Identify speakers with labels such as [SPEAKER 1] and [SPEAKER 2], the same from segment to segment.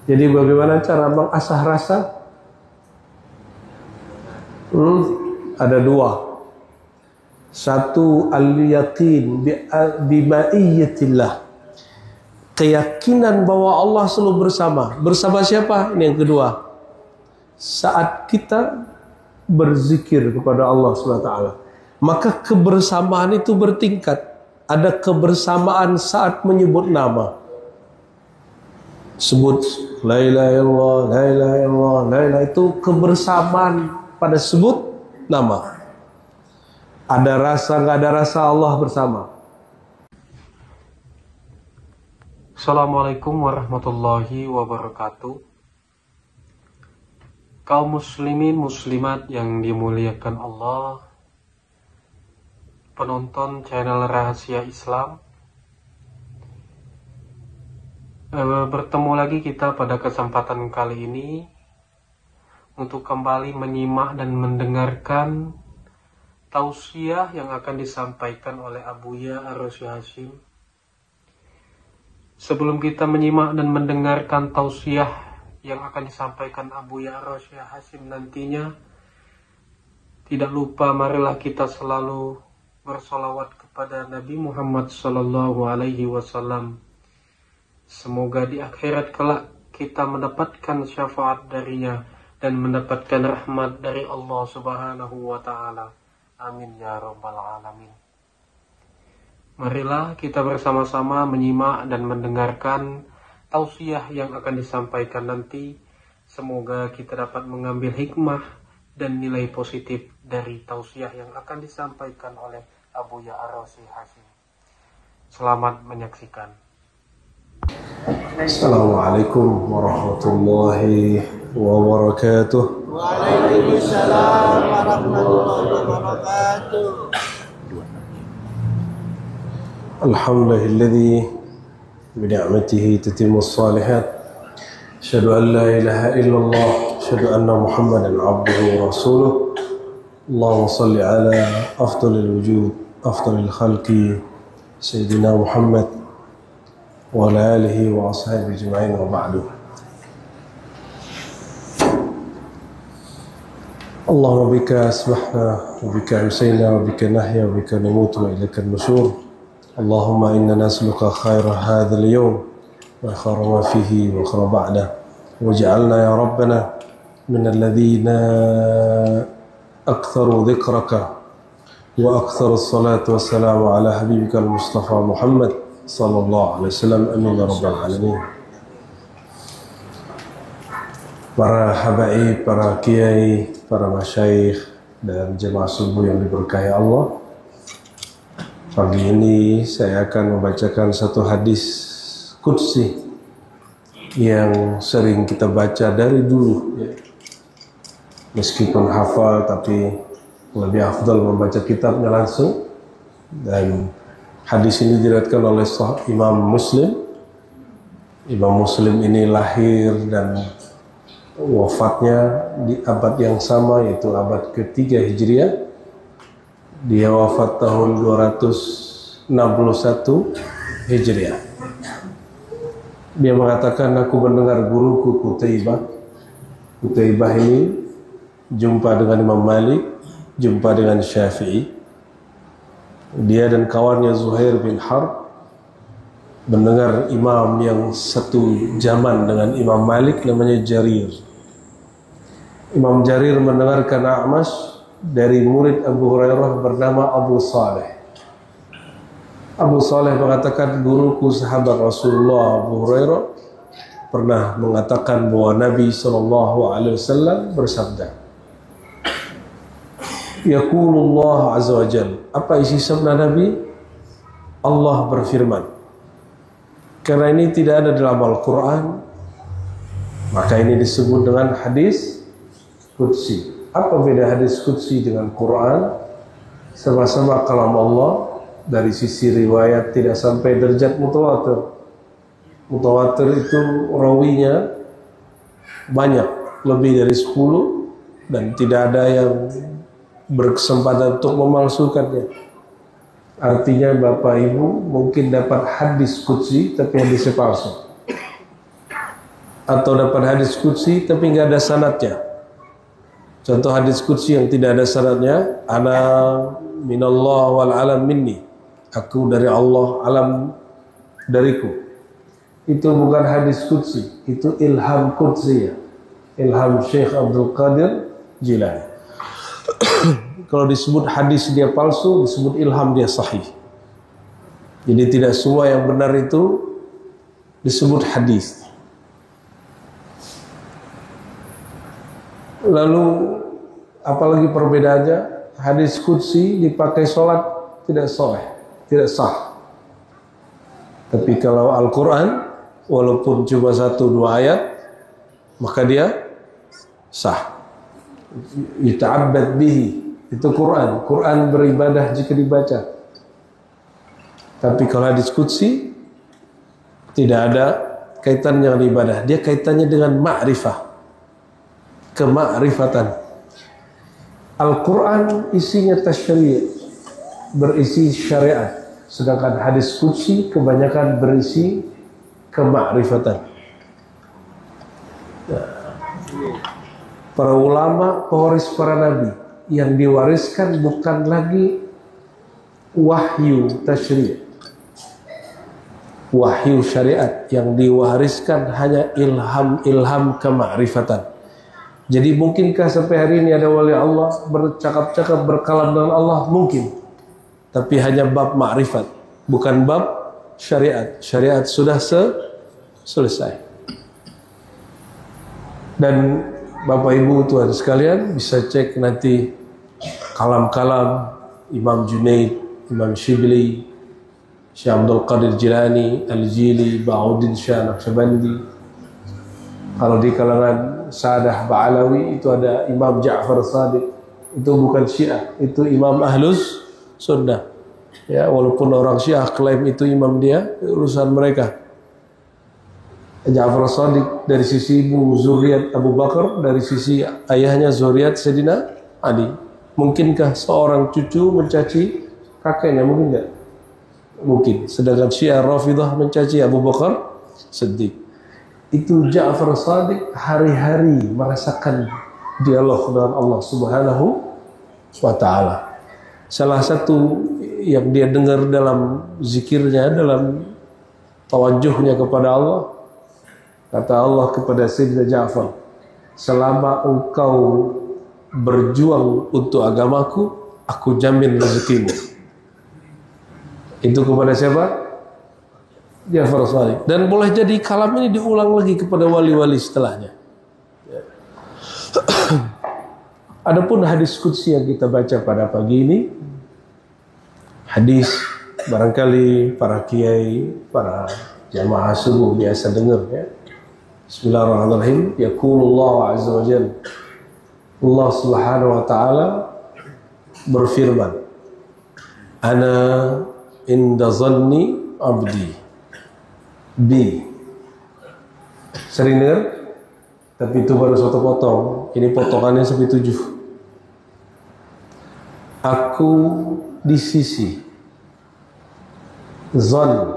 [SPEAKER 1] Jadi bagaimana cara mengasah rasa? Ada dua. Satu, al-yaqin bima'iyyatillah, keyakinan bahwa Allah selalu bersama. Bersama siapa? Ini yang kedua. Saat kita berzikir kepada Allah SWT, maka kebersamaan itu bertingkat. Ada kebersamaan saat menyebut nama. Sebut la ilaha illallah, la ilaha illallah, la ilaha, itu kebersamaan pada sebut nama. Ada rasa, nggak ada rasa, Allah bersama.
[SPEAKER 2] Assalamualaikum warahmatullahi wabarakatuh. Kaum muslimin muslimat yang dimuliakan Allah, penonton channel Rahasia Islam, bertemu lagi kita pada kesempatan kali ini untuk kembali menyimak dan mendengarkan tausiah yang akan disampaikan oleh Abuya Ar-Rasy Hasyim. Sebelum kita menyimak dan mendengarkan tausiah yang akan disampaikan Abuya Ar-Rasy Hasyim nantinya, tidak lupa marilah kita selalu bersolawat kepada Nabi Muhammad SAW. Semoga di akhirat kelak kita mendapatkan syafaat darinya dan mendapatkan rahmat dari Allah Subhanahu wa Ta'ala. Amin ya rabbal alamin. Marilah kita bersama-sama menyimak dan mendengarkan tausiah yang akan disampaikan nanti. Semoga kita dapat mengambil hikmah dan nilai positif dari tausiah yang akan disampaikan oleh Abuya Ar-Rasy Hasyim. Selamat menyaksikan.
[SPEAKER 1] Assalamualaikum warahmatullahi wabarakatuh.
[SPEAKER 3] Waalaikumsalam warahmatullahi wabarakatuh.
[SPEAKER 1] Alhamdulilladzi bini'matihi tatimmus shalihat. Asyhadu an la ilaha illallah, asyhadu anna Muhammadan abduhu wa rasuluh. Allahumma shalli ala afdhalil wujud, afdhalil khalqi sayyidina Muhammad wa ala alihi wa ashabihi ajma'in, wa ba'du. Allahumma bika asbahna wa bika amsayna wa bika nahya wa bika namutu wa ilaika an-nusyur. Allahumma inna nas'aluka khaira hadzal yawm wa khaira ma fihi wa khaira ba'da, waj'alna ya rabbana min alladhina aktharu dhikraka wa aktharu as-salatu was-salamu ala habibika al-Mustafa Muhammad sallallahu alaihi wasallam. Amin ya rabbal alamin. Para habaib, para kiai, para masyayikh dan jemaah subuh yang diberkahi Allah, pagi ini saya akan membacakan satu hadis qudsi yang sering kita baca dari dulu ya. Meskipun hafal, tapi lebih afdal membaca kitabnya langsung. Dan hadis ini diriwayatkan oleh Imam Muslim. Imam Muslim ini lahir dan wafatnya di abad yang sama, yaitu abad ketiga Hijriah. Dia wafat tahun 261 Hijriah. Dia mengatakan, aku mendengar guruku Qutaibah. Qutaibah ini jumpa dengan Imam Malik, jumpa dengan Syafi'i. Dia dan kawannya Zuhair bin Harb mendengar imam yang satu zaman dengan Imam Malik, namanya Jarir. Imam Jarir mendengarkan A'mash dari murid Abu Hurairah bernama Abu Saleh. Abu Saleh mengatakan, guruku sahabat Rasulullah Abu Hurairah pernah mengatakan bahwa Nabi SAW bersabda, Yaqulullah azza wa jal. Apa isi sabda Nabi? Allah berfirman. Karena ini tidak ada dalam Al-Quran, maka ini disebut dengan hadis qudsi. Apa beda hadis qudsi dengan Quran? Sama-sama kalam Allah. Dari sisi riwayat tidak sampai derajat mutawatir. Mutawatir itu rawinya banyak, lebih dari 10, dan tidak ada yang berkesempatan untuk memalsukannya. Artinya Bapak Ibu mungkin dapat hadis qudsi tapi hadisnya palsu. atau dapat hadis qudsi tapi nggak ada sanadnya. Contoh hadis qudsi yang tidak ada sanadnya, ana minallah wal alam minni, aku dari Allah, alam dariku. Itu bukan hadis qudsi, itu ilham qudsi ya. Ilham Syekh Abdul Qadir Jilani. Kalau disebut hadis dia palsu, disebut ilham dia sahih. Jadi tidak semua yang benar itu disebut hadis. Lalu apalagi perbedaannya, hadis qudsi dipakai sholat tidak sahih, tidak sah. Tapi kalau Al-Quran walaupun cuma 1-2 ayat maka dia sah. Yuta'abbad bihi, itu Quran. Quran beribadah jika dibaca. Tapi kalau hadis qudsi tidak ada kaitannya dengan ibadah, dia kaitannya dengan ma'rifah, kemakrifatan. Al-Quran isinya tasyri', berisi syariat, sedangkan hadis qudsi kebanyakan berisi kemakrifatan. Para ulama pewaris para nabi, yang diwariskan bukan lagi wahyu tasyri', wahyu syariat, yang diwariskan hanya ilham kemakrifatan. Jadi mungkinkah sampai hari ini ada wali Allah bercakap-cakap berkalam dengan Allah? Mungkin, tapi hanya bab makrifat, bukan bab syariat. Syariat sudah selesai. Dan Bapak Ibu Tuhan sekalian bisa cek nanti kalam-kalam Imam Junaid, Imam Shibli, Syekh Abdul Qadir Jilani, Al-Jili, Ba'uddin Syah Naqsyabandi. Kalau di kalangan Sa'dah Ba'alawi itu ada Imam Ja'far Shadiq, itu bukan Syiah, itu Imam Ahlus Sunnah. Ya, walaupun orang Syiah klaim itu imam dia, urusan mereka. Ja'far Shadiq dari sisi ibu zuriat Abu Bakar, dari sisi ayahnya zuriat Sayyidina Ali. Mungkinkah seorang cucu mencaci kakeknya? Mungkin enggak? Mungkin. Sedangkan Syiah Rafidah mencaci Abu Bakar Siddiq. Itu Ja'far Shadiq hari-hari merasakan dialog dengan Allah Subhanahu wa ta'ala. Salah satu yang dia dengar dalam zikirnya, dalam tawajuhnya kepada Allah, kata Allah kepada Sayyidina Ja'far, selama engkau berjuang untuk agamaku, aku jamin rezekimu. Itu kepada siapa? Ja'far Shadiq. Dan boleh jadi kalam ini diulang lagi kepada wali-wali setelahnya. Adapun hadis qudsi yang kita baca pada pagi ini, hadis barangkali para kiai, para jamaah subuh biasa dengar ya. Bismillahirrahmanirrahim. Yaqulullah azza wa jalla, Allah Subhanahu wa taala berfirman, ana inda zanni abdi bi. Sering dengar? Tapi itu baru satu potong. Ini potongannya sampai 7. Aku di sisi zon,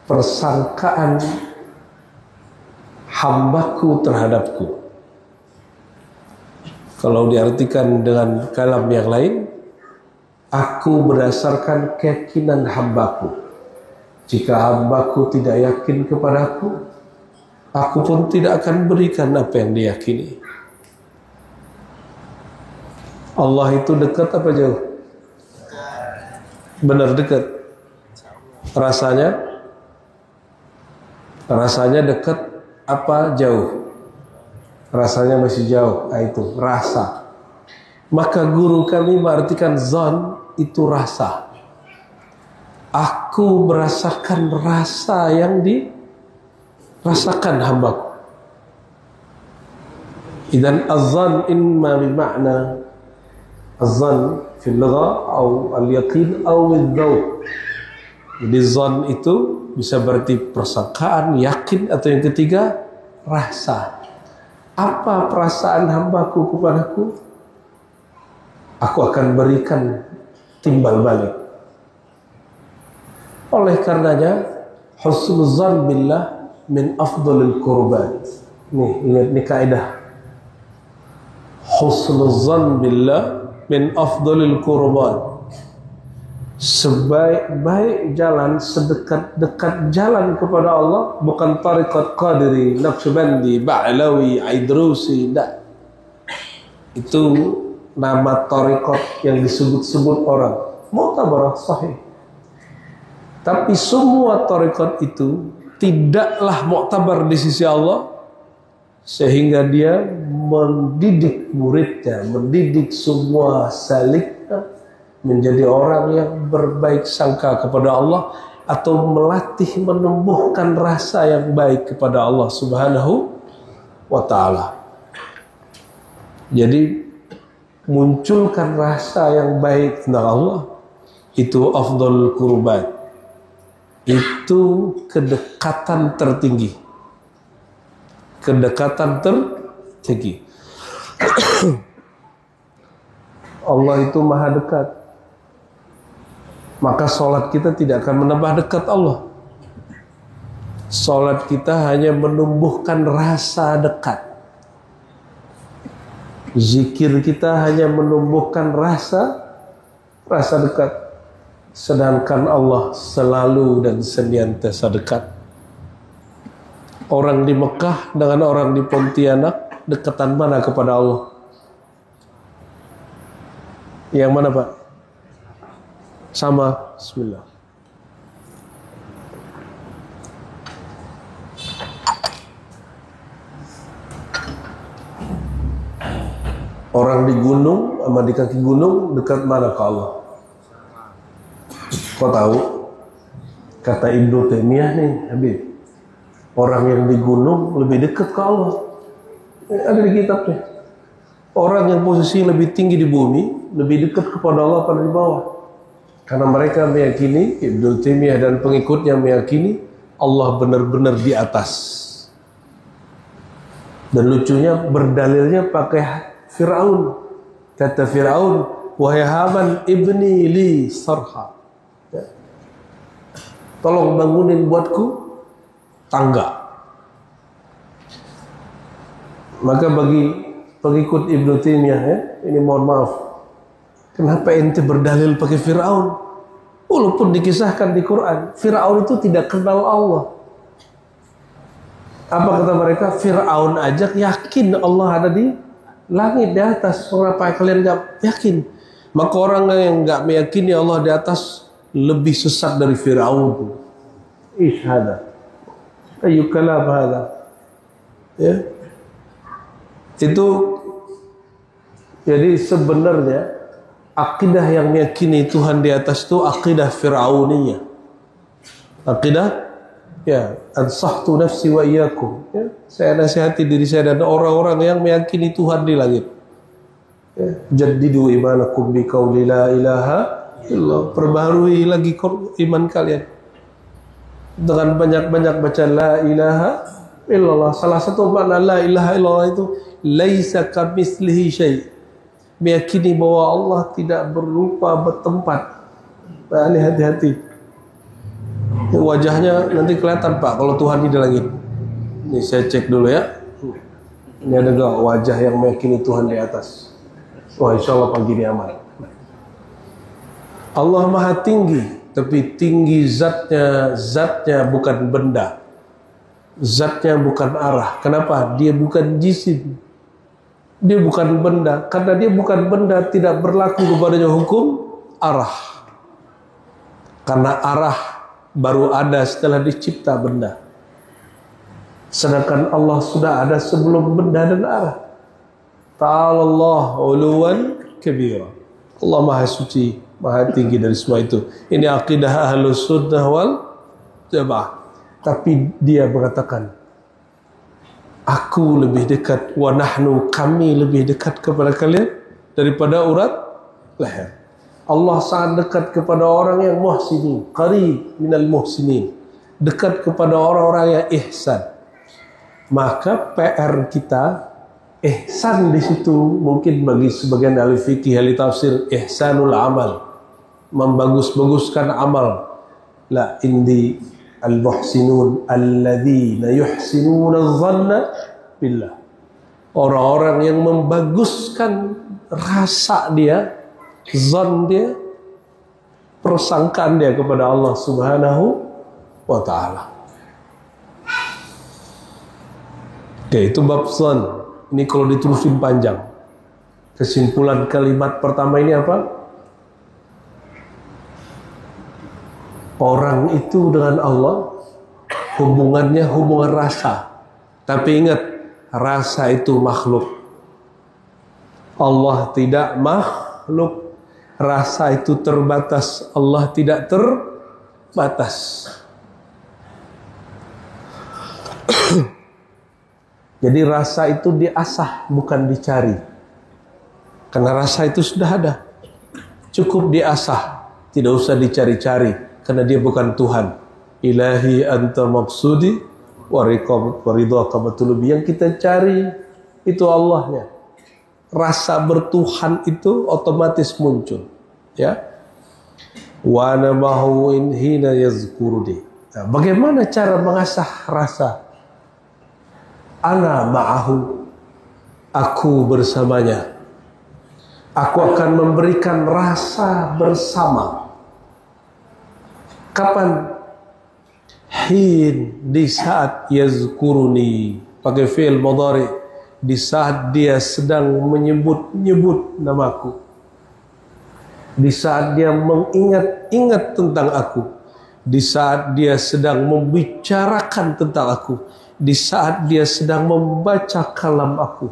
[SPEAKER 1] persangkaan hambaku terhadapku. Kalau diartikan dengan kalam yang lain, aku berdasarkan keyakinan hambaku. Jika hambaku tidak yakin kepadaku, aku pun tidak akan berikan apa yang diyakini. Allah itu dekat apa jauh? Benar dekat. Rasanya dekat apa jauh? Rasanya masih jauh. Itu rasa. Maka guru kami mengartikan zon itu rasa. Aku merasakan rasa yang dirasakan hambaku. Idan az-zan imma bimakna az-zan fil lugha atau al-yaqin atau al-dzauq. Jadi zan itu bisa berarti persangkaan, yakin, atau yang ketiga rasa. Apa perasaan hambaku kepadaku? Aku akan berikan timbal balik. Oleh karenanya husnul zan billah min afdalil qurbat. Nih, ingat nih kaidah. Husnuzan billah min afdalil qurbat. Sebaik-baik jalan, sedekat-dekat jalan kepada Allah bukan tariqat Qadiri, Naqsyabandi, Ba'lawi, Aidrusi, tidak. Itu nama tariqat yang disebut-sebut orang, mu'tabarah sahih. Tapi semua tariqat itu tidaklah mu'tabar di sisi Allah, sehingga dia mendidik muridnya, mendidik semua saliknya menjadi orang yang berbaik sangka kepada Allah, atau melatih menumbuhkan rasa yang baik kepada Allah Subhanahu wa ta'ala. Jadi munculkan rasa yang baik tentang Allah, itu afdalul qurbat. Itu kedekatan tertinggi. Kedekatan tertinggi. Allah itu maha dekat. Maka sholat kita tidak akan menambah dekat Allah. Sholat kita hanya menumbuhkan rasa dekat. Zikir kita hanya menumbuhkan rasa dekat. Sedangkan Allah selalu dan senantiasa dekat. Orang di Mekah dengan orang di Pontianak, dekatan mana kepada Allah? Yang mana, Pak? Sama. Bismillah. Orang di gunung sama di kaki gunung, dekat mana ke Allah? Kau tahu? Kata Ibnu Taimiyah nih, Habib, orang yang di gunung lebih dekat ke Allah. Ada di kitabnya. Orang yang posisi lebih tinggi di bumi lebih dekat kepada Allah pada di bawah. Karena mereka meyakini, Ibnu Taimiyah dan pengikutnya meyakini Allah benar-benar di atas. Dan lucunya berdalilnya pakai Fir'aun. Kata Fir'aun, wahai Haman, ibni li sarha. Ya. Tolong bangunin buatku tangga. Maka bagi pengikut Ibnu Taimiyah, ya, ini mohon maaf, kenapa ente berdalil pakai Fir'aun? Walaupun dikisahkan di Quran, Fir'aun itu tidak kenal Allah. Apa kata mereka? Fir'aun aja yakin Allah ada di langit, di atas. Mengapa kalian gak yakin? Maka orang yang gak meyakini Allah di atas lebih sesat dari Fir'aun. Ish hada, ayu kalam hada. Ya, itu. Jadi sebenarnya akidah yang meyakini Tuhan di atas itu akidah Fir'auniyah. Akidah, ya, ansahtu nafsi wa iyyakum. Ya, saya nasihati diri saya dan orang-orang yang meyakini Tuhan di langit. Ya, jaddidu imanakum bi qauli la ilaha illallah. Perbaharui lagi iman kalian dengan banyak-banyak baca la ilaha illallah. Salah satu makna la ilaha illallah itu laisa kamitslihi syai'. Meyakini bahwa Allah tidak berupa bertempat. Nah, ini hati-hati. Wajahnya nanti kelihatan, Pak, kalau Tuhan di langit. Ini saya cek dulu ya. Ini ada gak wajah yang meyakini Tuhan di atas? Wah, insya Allah pagi ini aman. Allah maha tinggi, tapi tinggi zatnya bukan benda. Zatnya bukan arah. Kenapa? Dia bukan jisim. Dia bukan benda. Karena dia bukan benda, tidak berlaku kepadanya hukum arah. Karena arah baru ada setelah dicipta benda. Sedangkan Allah sudah ada sebelum benda dan arah. Ta'alallah uluwan kabira. Allah maha suci, maha tinggi dari semua itu. Ini akidah Ahlus Sunnah wal Jamaah. Tapi dia mengatakan, aku lebih dekat, wa nahnu, kami lebih dekat kepada kalian daripada urat leher. Allah sangat dekat kepada orang yang muhsinin, qarib minal muhsinin, dekat kepada orang-orang yang ihsan. Maka PR kita ihsan di situ mungkin bagi sebagian ahli fikih, ahli tafsir, ihsanul amal, membagus-baguskan amal. La indi Al-muhsinun alladzina yuhsinuna adh-dhanna billah. Orang-orang yang membaguskan rasa dia, zon dia, persangkaan dia kepada Allah Subhanahu wa ta'ala. Oke, itu bab zon. Ini kalau diterusin panjang. Kesimpulan kalimat pertama ini apa? Orang itu dengan Allah hubungannya hubungan rasa. Tapi ingat, rasa itu makhluk. Allah tidak makhluk. Rasa itu terbatas. Allah tidak terbatas. Jadi rasa itu diasah, bukan dicari. Karena rasa itu sudah ada. Cukup diasah, tidak usah dicari-cari. Karena dia bukan Tuhan. Ilahi anta maksudi waridhaka matlubi. Yang kita cari itu Allahnya. Rasa bertuhan itu otomatis muncul. Ya. Wa ana mahu in hina yazkuruni. Nah, bagaimana cara mengasah rasa? Ana ma'ahu, aku bersamanya. Aku akan memberikan rasa bersama. Kapan? Hin, di saat yazkuruni, pakai fi'il mudhari, di saat dia sedang menyebut-nyebut namaku. Di saat dia mengingat-ingat tentang aku. Di saat dia sedang membicarakan tentang aku. Di saat dia sedang membaca kalam aku.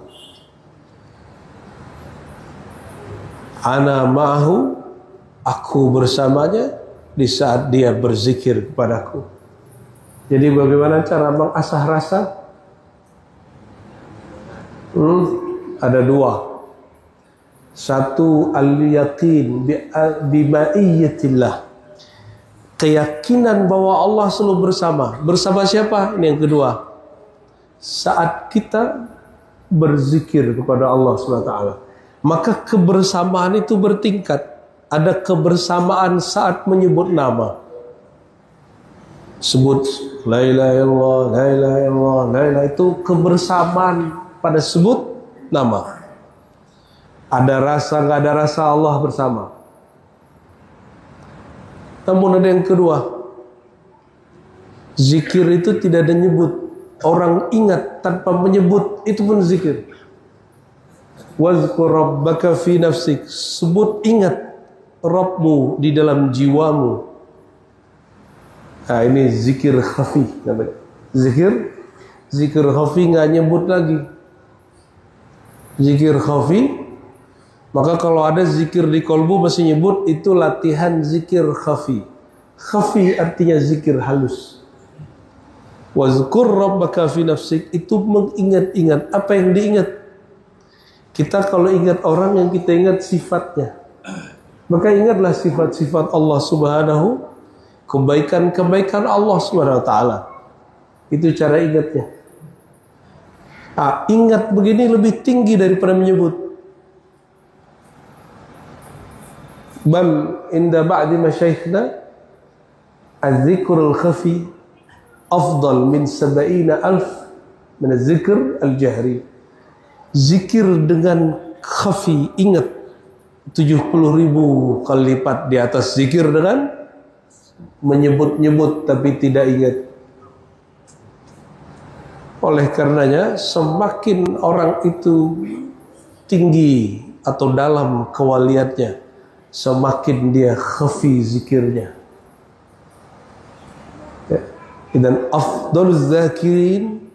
[SPEAKER 1] Ana ma'ahu, aku bersamanya di saat dia berzikir kepadaku. Jadi bagaimana cara mengasah rasa? Ada dua. Satu, al-yaqin bima'iyyatillah. Keyakinan bahwa Allah selalu bersama. Bersama siapa? Ini yang kedua. Saat kita berzikir kepada Allah SWT, maka kebersamaan itu bertingkat. Ada kebersamaan saat menyebut nama. Sebut la ilaha illallah, la ilaha illallah, la ilaha, itu kebersamaan pada sebut nama. Ada rasa, nggak ada rasa, Allah bersama. Namun ada yang kedua, zikir itu tidak ada nyebut. Orang ingat tanpa menyebut, itu pun zikir. Wazkur rabbaka fi nafsik, sebut, ingat Rabbmu di dalam jiwamu. Nah, ini zikir khafi namanya. Zikir khafi nggak nyebut lagi. Zikir khafi, maka kalau ada zikir di kolbu masih nyebut, itu latihan zikir khafi. Khafi artinya zikir halus. Wazkur rabbaka fi nafsik, itu mengingat-ingat. Apa yang diingat? Kita kalau ingat orang, yang kita ingat sifatnya. Maka ingatlah sifat-sifat Allah Subhanahu, kebaikan-kebaikan Allah Subhanahu wa ta'ala. Itu cara ingatnya. Ingat begini lebih tinggi daripada menyebut. Bal inda ba'di masyayikhna az-zikrul khafi afdal min 70,000 min az-zikr al-jahri. Zikir dengan khafi, ingat, 70,000 kali lipat di atas zikir dengan menyebut-nyebut tapi tidak ingat. Oleh karenanya, semakin orang itu tinggi atau dalam kewaliannya, semakin dia khafi zikirnya. Dan afdaluz zakirin,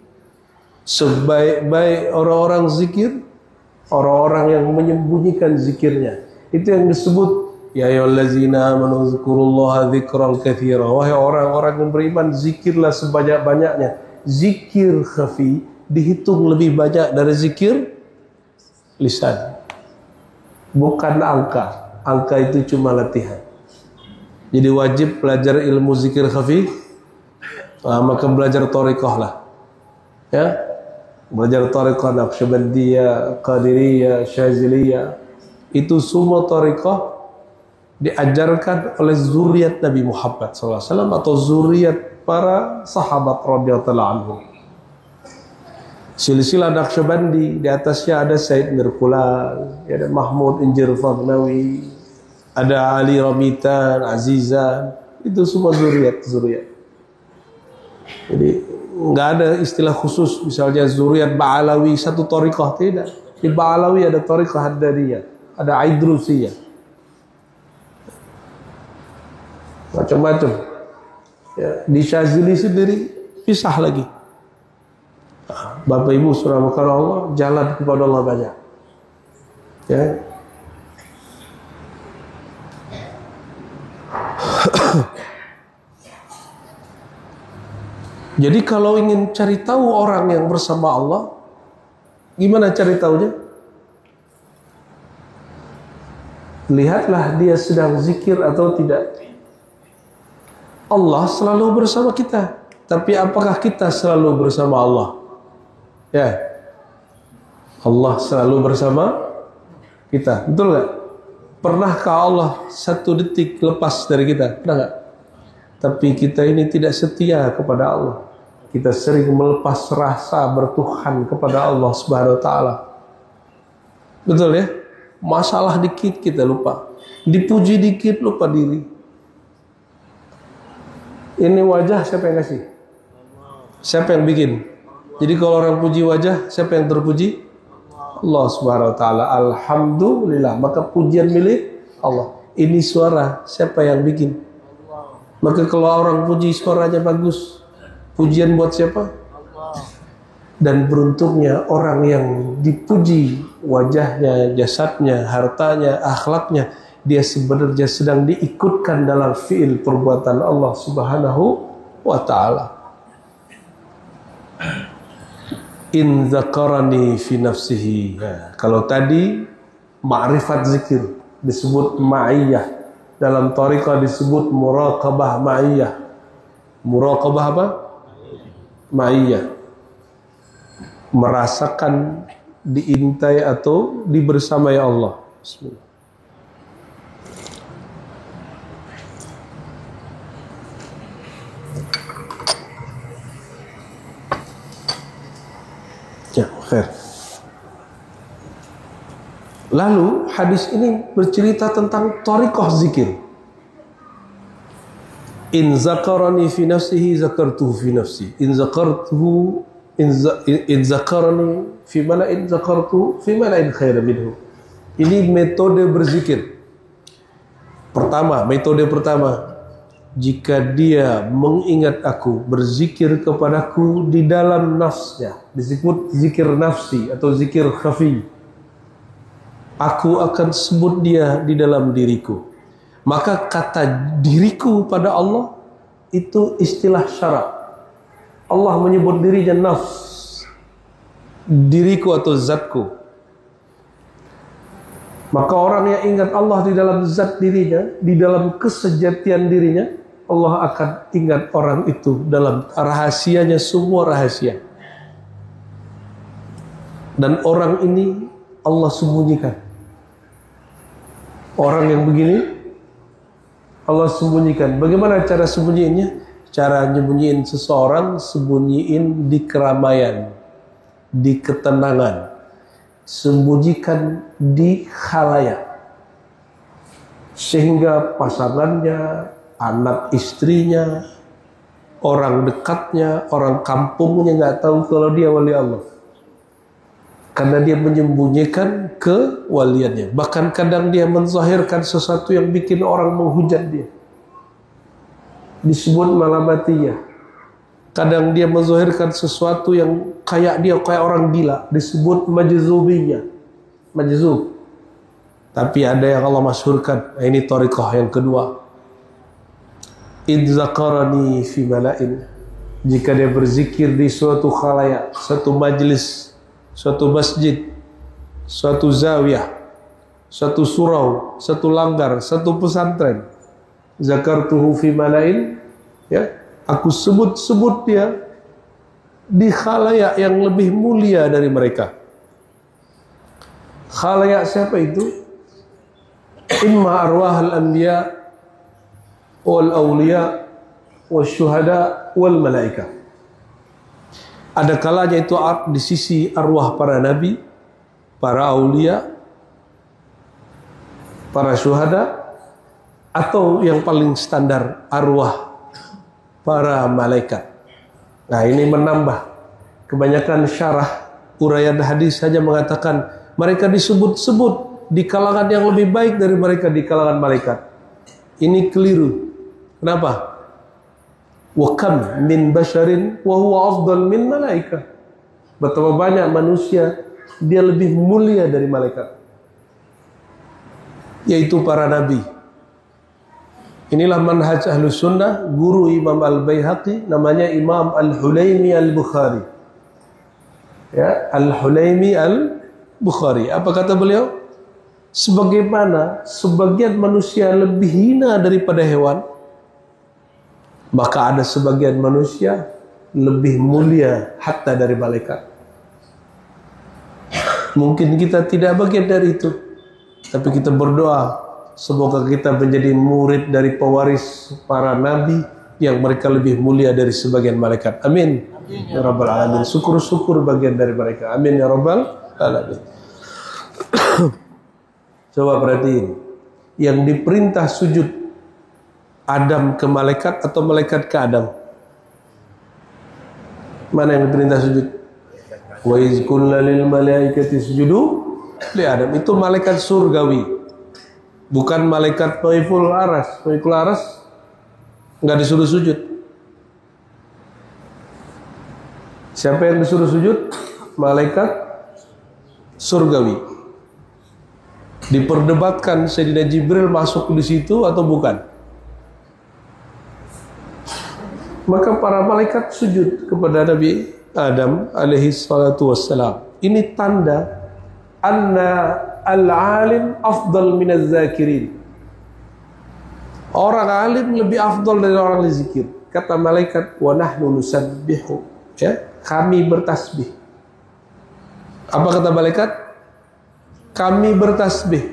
[SPEAKER 1] sebaik-baik orang-orang zikir, orang-orang yang menyembunyikan zikirnya. Itu yang disebut ya ayyuhallazina amanu dzkurullaha dzikran katsira. Wahai orang-orang yang beriman, zikirlah sebanyak-banyaknya. Zikir khafi dihitung lebih banyak dari zikir lisan. Bukan angka. Angka itu cuma latihan. Jadi wajib belajar ilmu zikir khafi. Maka belajar thariqah lah. Ya. Belajar thariqah Naqsyabandiyah, Qadiriyah, Syaziliyah. Itu semua thariqah diajarkan oleh zuriat Nabi Muhammad SAW atau zuriat para sahabat radhiyallahu anhum. Silsilah Naqsyabandi, di atasnya ada Said Mirkulal, ada Mahmud Injir Fagnawi, ada Ali Ramitan, Azizan, itu semua zuriat. Jadi nggak ada istilah khusus misalnya zuriat Ba'alawi satu thariqah, tidak. Di Ba'alawi ada thariqah Haddaniyah, ada Aidrusiyah, macam-macam. Ya, di Syazili sendiri pisah lagi. Bapak Ibu surah Allah, jalan kepada Allah banyak. Ya. Jadi kalau ingin cari tahu orang yang bersama Allah, gimana cari tahunya? Lihatlah dia sedang zikir atau tidak. Allah selalu bersama kita, tapi apakah kita selalu bersama Allah? Ya, Allah selalu bersama kita, betul nggak? Pernahkah Allah satu detik lepas dari kita? Pernah nggak? Tapi kita ini tidak setia kepada Allah. Kita sering melepas rasa bertuhan kepada Allah Subhanahu wa Ta'ala. Betul ya? Masalah dikit kita lupa, dipuji dikit lupa diri. Ini wajah siapa yang kasih? Siapa yang bikin? Jadi kalau orang puji wajah, siapa yang terpuji? Allah Subhanahu wa Ta'ala. Alhamdulillah, maka pujian milik Allah. Ini suara, siapa yang bikin? Maka kalau orang puji suaranya bagus, pujian buat siapa? Dan beruntungnya orang yang dipuji wajahnya, jasadnya, hartanya, akhlaknya, dia sebenarnya sedang diikutkan dalam fi'il perbuatan Allah Subhanahu wa Ta'ala. In zakarani fi nafsihi. Kalau tadi ma'rifat zikir disebut ma'iyah, dalam tariqah disebut muraqabah ma'iyah. Muraqabah apa? Ma'iyah. Merasakan diintai atau dibersamai Allah. Bismillah. Ya, khair. Lalu hadis ini bercerita tentang thariqah zikir. In zakarani fi nafsihi zakartuhu fi nafsi. In zakarani fi mala'in zakartuhu fi mala'in khairan minhu. Ini metode berzikir. Metode pertama, jika dia mengingat aku, berzikir kepadaku di dalam nafsnya, disebut zikir nafsi atau zikir khafi, aku akan sebut dia di dalam diriku. Maka kata diriku pada Allah itu istilah syarak. Allah menyebut dirinya nafs, diriku atau zatku. Maka orang yang ingat Allah di dalam zat dirinya, di dalam kesejatian dirinya, Allah akan ingat orang itu dalam rahasianya, semua rahasia. Dan orang ini Allah sembunyikan. Orang yang begini Allah sembunyikan. Bagaimana cara sembunyiinnya? Cara nyembunyiin seseorang, sembunyiin di keramaian, di ketenangan, sembunyikan di khalayak, sehingga pasangannya, anak istrinya, orang dekatnya, orang kampungnya nggak tahu kalau dia wali Allah, karena dia menyembunyikan kewaliannya. Bahkan kadang dia menzahirkan sesuatu yang bikin orang menghujat dia, disebut malamatiyah. Kadang dia menzahirkan sesuatu yang kayak orang gila, disebut majzubiyah, majzub. Tapi ada yang Allah masyhurkan, ini thariqah yang kedua. Idzakarani fi mala'in. Jika dia berzikir di suatu khalayak, suatu majlis, suatu masjid, suatu zawiyah, suatu surau, satu langgar, satu pesantren, zakartuhu fi mala'in, ya, aku sebut dia di khalayak yang lebih mulia dari mereka. Khalayak siapa itu? Imma arwahul anbiya wal awliya wasyuhada wal malaika. Ada kalanya itu di sisi arwah para nabi, para aulia, para syuhada, atau yang paling standar arwah para malaikat. Nah, ini menambah. Kebanyakan syarah uraian hadis saja mengatakan mereka disebut-sebut di kalangan yang lebih baik dari mereka di kalangan malaikat. Ini keliru. Kenapa? Wa kam min basharin wa huwa afdal min malaika. Betapa banyak manusia dia lebih mulia dari malaikat, yaitu para nabi. Inilah manhaj Ahlus Sunnah. Guru Imam Al-Baihaqi namanya Imam Al-Hulaimi Al-Bukhari. Ya, Al-Hulaimi Al-Bukhari. Apa kata beliau? Sebagaimana sebagian manusia lebih hina daripada hewan, maka ada sebagian manusia lebih mulia hatta dari malaikat. Mungkin kita tidak bagian dari itu, tapi kita berdoa semoga kita menjadi murid dari pewaris para nabi yang mereka lebih mulia dari sebagian malaikat. Amin. Ya Rabbal Alamin. Syukur-syukur bagian dari mereka. Amin ya Rabbal Alamin. Coba perhatiin, yang diperintah sujud Adam ke malaikat atau malaikat ke Adam? Mana yang diperintah sujud? Wa iz qulna lil malaikati isjudu li Adam. Itu malaikat surgawi, bukan malaikat Taiful Aras. Taiful Aras enggak disuruh sujud. Siapa yang disuruh sujud? Malaikat surgawi. Diperdebatkan Sayyidina Jibril masuk di situ atau bukan. Maka para malaikat sujud kepada Nabi Adam alaihi salatu wassalam. Ini tanda anna al-alim afdal minaz zakirin. Orang alim lebih afdal dari orang zikir. Kata malaikat, wa nahnu nusabbihu, ya, kami bertasbih. Apa kata malaikat? Kami bertasbih,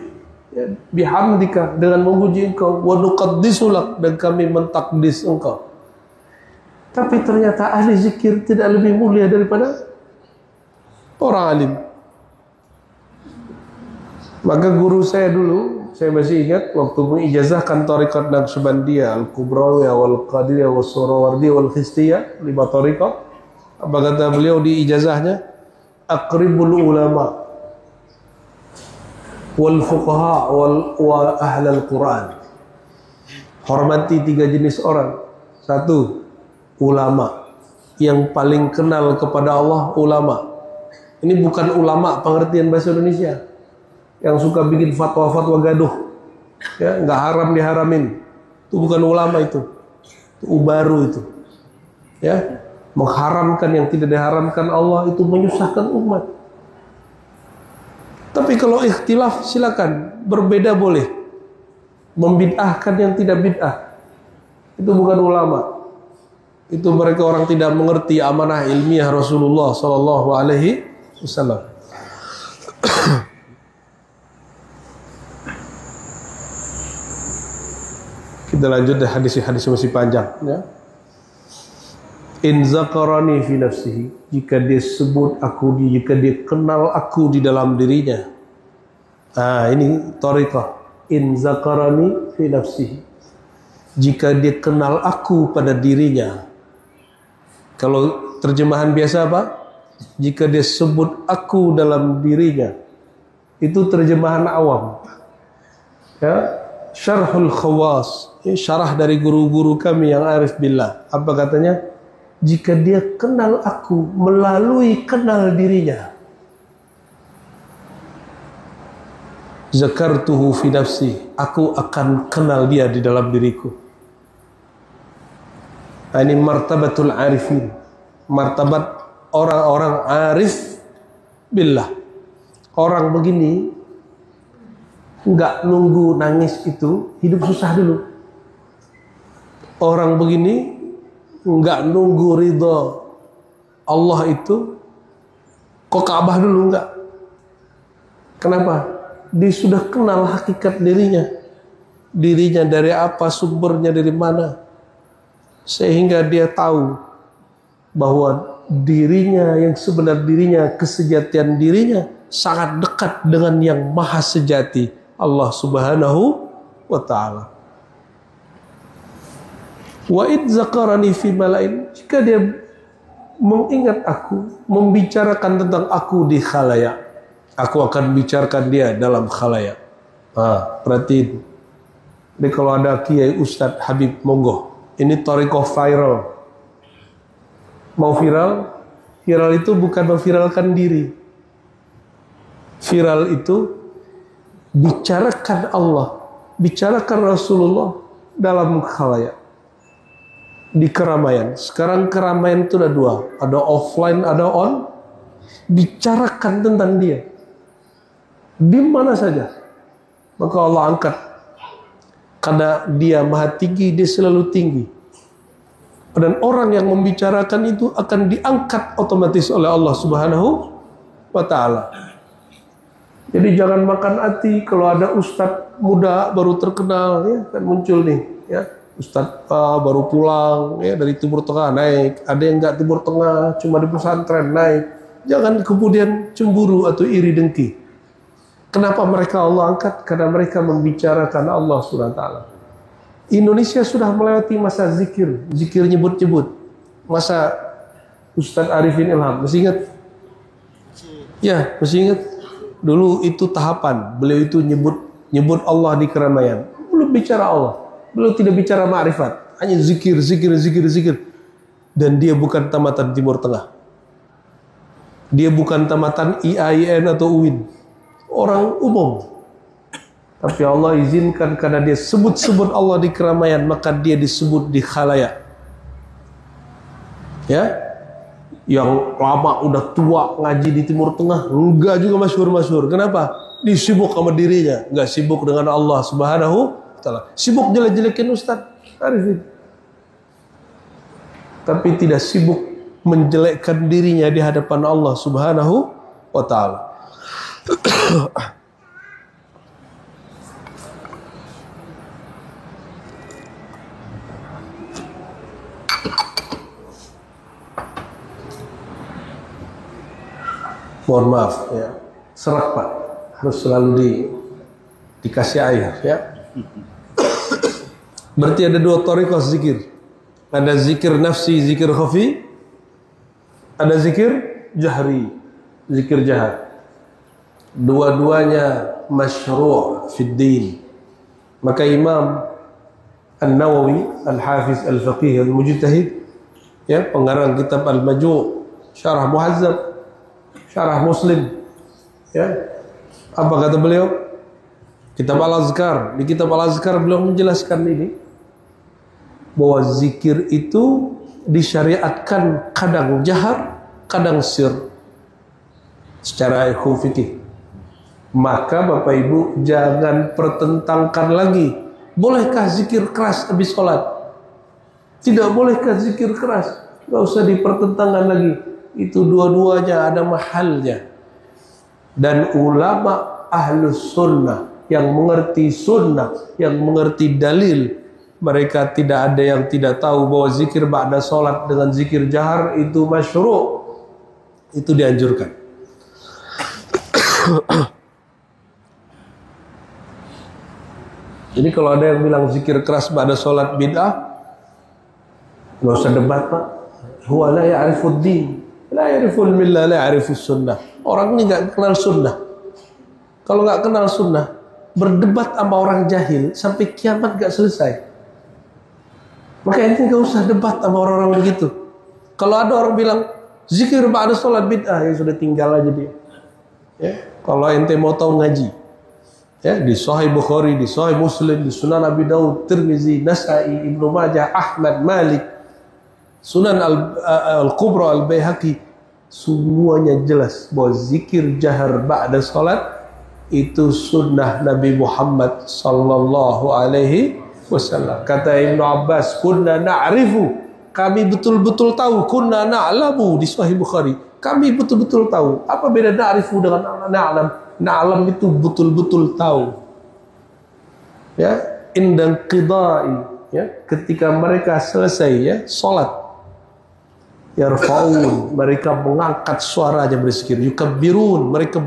[SPEAKER 1] ya, bihamdika, dengan memuji engkau, wa nuqaddisulak, dan kami mentakdis engkau. Tapi ternyata ahli zikir tidak lebih mulia daripada orang alim. Maka guru saya dulu, saya masih ingat waktu mengijazahkan tariqat Naqsyabandiyah, Al-Kubrawiyah, Wal-Qadiriyah, Wal-Surawardiyah, Wal-Khistiyah, 5 tariqat. Apa kata beliau di ijazahnya? Aqribul ulama wal fuqaha wa ahlal Quran. Hormati 3 jenis orang. 1, ulama. Yang paling kenal kepada Allah, ulama. Ini bukan ulama pengertian bahasa Indonesia yang suka bikin fatwa-fatwa gaduh, ya, nggak haram diharamin. Itu bukan ulama, itu ubaru itu, ya, mengharamkan yang tidak diharamkan Allah, itu menyusahkan umat. Tapi kalau ikhtilaf silakan, berbeda boleh, membid'ahkan yang tidak bid'ah, itu bukan ulama. Itu mereka orang tidak mengerti amanah ilmiah Rasulullah Sallallahu Alaihi Wasallam. Kita lanjut, hadis-hadis masih panjang, ya. In zakarani fi nafsihi, jika dia sebut aku, jika dia kenal aku di dalam dirinya. Ini thariqah. In zakarani fi nafsihi, jika dia kenal aku pada dirinya. Kalau terjemahan biasa apa? Jika dia sebut aku dalam dirinya. Itu terjemahan awam, ya. Syarhul Khawas, syarah dari guru-guru kami yang arif billah. Apa katanya? Jika dia kenal aku melalui kenal dirinya. Zakartuhu fi nafsi, aku akan kenal dia di dalam diriku. Ini martabatul arifin, martabat orang-orang arif billah. Orang begini enggak nunggu nangis itu hidup susah dulu. Orang begini enggak nunggu ridha Allah itu kok Ka'bah dulu, enggak. Kenapa? Dia sudah kenal hakikat dirinya. Dirinya dari apa, sumbernya dari mana. sehingga dia tahu bahwa dirinya yang sebenar dirinya, kesejatian dirinya sangat dekat dengan yang maha sejati, Allah Subhanahu wa ta'ala. Wa id zakarani fi malain, jika dia mengingat aku, membicarakan tentang aku di khalayak, aku akan bicarakan dia dalam khalayak. Perhatiin. Jadi kalau ada Kiai Ustadz Habib, monggo. Ini thariqah viral. Mau viral? Viral itu bukan memviralkan diri. Viral itu bicarakan Allah, bicarakan Rasulullah dalam khalayak, di keramaian. Sekarang keramaian itu ada dua, ada offline, ada on. Bicarakan tentang dia di mana saja, maka Allah angkat. Karena dia maha tinggi, dia selalu tinggi. Dan orang yang membicarakan itu akan diangkat otomatis oleh Allah Subhanahu wa ta'ala. Jadi jangan makan hati kalau ada ustadz muda baru terkenal, ya kan muncul nih, ya ustadz baru pulang ya dari Timur Tengah naik, ada yang nggak Timur Tengah cuma di pesantren naik. Jangan kemudian cemburu atau iri dengki. Kenapa mereka Allah angkat? Karena mereka membicarakan Allah Subhanahu wa ta'ala. Indonesia sudah melewati masa zikir nyebut-nyebut. Masa Ustadz Arifin Ilham, masih ingat? Ya, masih ingat? Dulu itu tahapan, beliau itu nyebut Allah di keramaian. Belum bicara Allah, beliau tidak bicara ma'rifat, hanya zikir. Dan dia bukan tamatan Timur Tengah. Dia bukan tamatan IAIN atau UIN. Orang umum. Tapi Allah izinkan karena dia sebut-sebut Allah di keramaian, maka dia disebut di khalayak. Ya, yang lama udah tua ngaji di Timur Tengah, enggak juga masyhur. Kenapa? Disibuk sama dirinya, enggak sibuk dengan Allah Subhanahu wa ta'ala. Sibuk jelek-jelekin Ustaz Arifin, tapi tidak sibuk menjelekkan dirinya di hadapan Allah Subhanahu wa ta'ala. Mohon maaf ya, serak Pak, harus selalu dikasih air ya. Berarti ada dua thariqah zikir. Ada zikir nafsi, zikir khafi. Ada zikir jahri, zikir jahar. Dua-duanya masyru' fid din. Maka Imam An-Nawawi, Al-Hafiz Al-Faqih Al-Mujtahid, ya, pengarang kitab Al-Maju', Syarah Muhazzab, Syarah Muslim, ya, apa kata beliau? Kitab Al-Azkar. Di kitab Al-Azkar beliau menjelaskan ini, bahwa zikir itu disyariatkan kadang jahar, kadang sir, secara fikih. Maka Bapak Ibu jangan pertentangkan lagi. Bolehkah zikir keras habis sholat? Tidak bolehkah zikir keras? Gak usah dipertentangkan lagi. Itu dua-duanya ada mahalnya. Dan ulama ahlus sunnah yang mengerti sunnah, yang mengerti dalil, mereka tidak ada yang tidak tahu bahwa zikir ba'da sholat dengan zikir jahar itu masyru', itu dianjurkan. Jadi kalau ada yang bilang zikir keras ba'da sholat bid'ah, nggak usah debat Pak. Huwa la ya'rifud din, la ya'riful millah, la ya'rifus sunnah. Orang ini nggak kenal sunnah. Kalau nggak kenal sunnah, berdebat sama orang jahil sampai kiamat nggak selesai. Maka ente nggak usah debat sama orang-orang begitu. Kalau ada orang bilang zikir ba'da sholat bid'ah, ya sudah tinggal aja dia. Ya, kalau ente mau tahu ngaji, ya, di Sahih Bukhari, di Sahih Muslim, di Sunan Abi Daud, Tirmizi, Nasai, Ibnu Majah, Ahmad, Malik, Sunan Al-Kubra, Al-Baihaqi, semuanya jelas bahwa zikir jahar ba'da salat itu sunnah Nabi Muhammad sallallahu alaihi wasallam. Kata Ibnu Abbas, kunna na'rifu, kami betul-betul tahu, kunna na'lamu, di Sahih Bukhari, kami betul-betul tahu. Apa beda na'rifu dengan na'lam? Na'lam itu betul-betul tahu. Ya, indang qidai ya, ketika mereka selesai ya salat, yarfa'un, mereka mengangkat suaranya berzikir, yukabbirun, mereka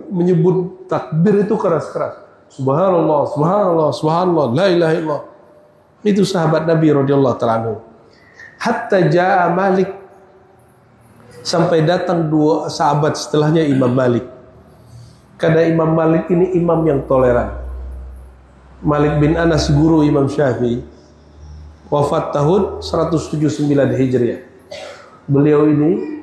[SPEAKER 1] menyebut takbir itu keras-keras, subhanallah, subhanallah, subhanallah, la ilaha illallah. Itu sahabat Nabi radhiyallahu ta'ala anhu. Hatta jaa Malik, sampai datang dua sahabat setelahnya Imam Malik. Karena Imam Malik ini imam yang toleran. Malik bin Anas, guru Imam Syafi'i, wafat tahun 179 Hijriah. Beliau ini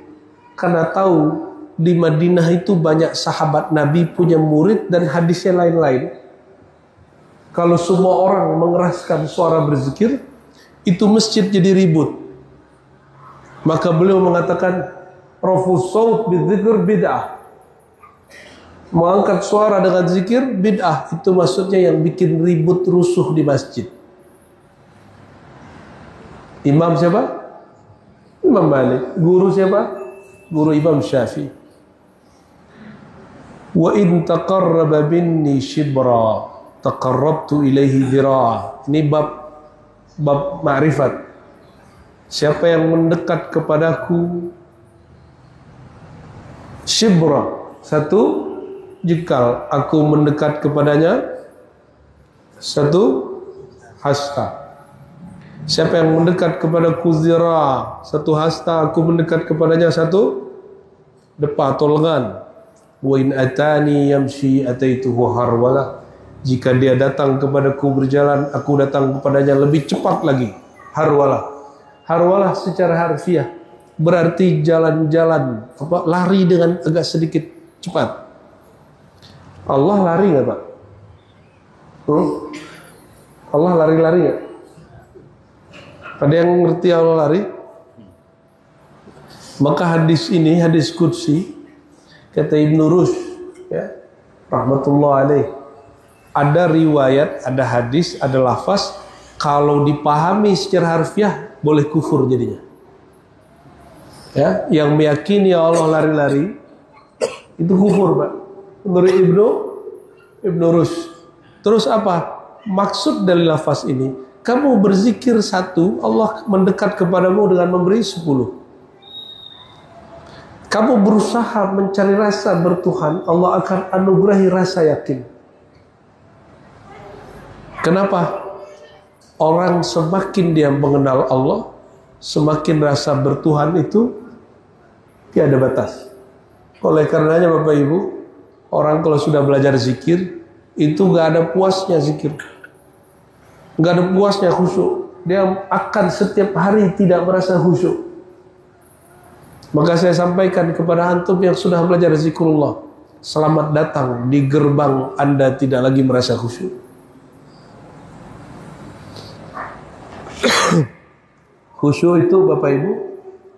[SPEAKER 1] karena tahu di Madinah itu banyak sahabat Nabi punya murid dan hadisnya lain-lain. Kalau semua orang mengeraskan suara berzikir, itu masjid jadi ribut. Maka beliau mengatakan, rafus saut bidzikr bid'ah. Mengangkat suara dengan zikir bid'ah, itu maksudnya yang bikin ribut rusuh di masjid. Imam siapa? Imam Malik. Guru siapa? Guru Imam Syafi'i. Wa in taqarraba minni shibra taqarrabtu ilaihi dhira'a. Ini bab ma'rifat. Siapa yang mendekat kepadaku shibra, satu jengkal, aku mendekat kepadanya satu hasta. Siapa yang mendekat kepadaku zira, satu hasta, aku mendekat kepadanya satu depa atau lengan. Wa in atani yamshi ataituhu harwala. Jika dia datang kepadaku berjalan, aku datang kepadanya lebih cepat lagi. Harwala. Harwala secara harfiah berarti jalan-jalan, lari dengan agak sedikit cepat. Allah lari nggak Pak? Allah lari-lari nggak? Ada yang ngerti Allah lari? Maka hadis ini, hadis qudsi, kata Ibnu Rushd, ya, rahmatullah alaih, ada riwayat, ada hadis, ada lafaz, kalau dipahami secara harfiah boleh kufur jadinya. Ya, yang meyakini Allah lari-lari itu kufur Pak. Menurut Ibnu Rushd. Terus apa maksud dari lafaz ini? Kamu berzikir satu, Allah mendekat kepadamu dengan memberi 10. Kamu berusaha mencari rasa bertuhan, Allah akan anugerahi rasa yakin. Kenapa? Orang semakin dia mengenal Allah, semakin rasa bertuhan itu tiada batas. Oleh karenanya Bapak Ibu, orang kalau sudah belajar zikir, itu gak ada puasnya zikir, gak ada puasnya khusyuk. Dia akan setiap hari tidak merasa khusyuk. Maka saya sampaikan kepada antum yang sudah belajar zikrullah, selamat datang di gerbang Anda tidak lagi merasa khusyuk. Khusyuk itu Bapak Ibu,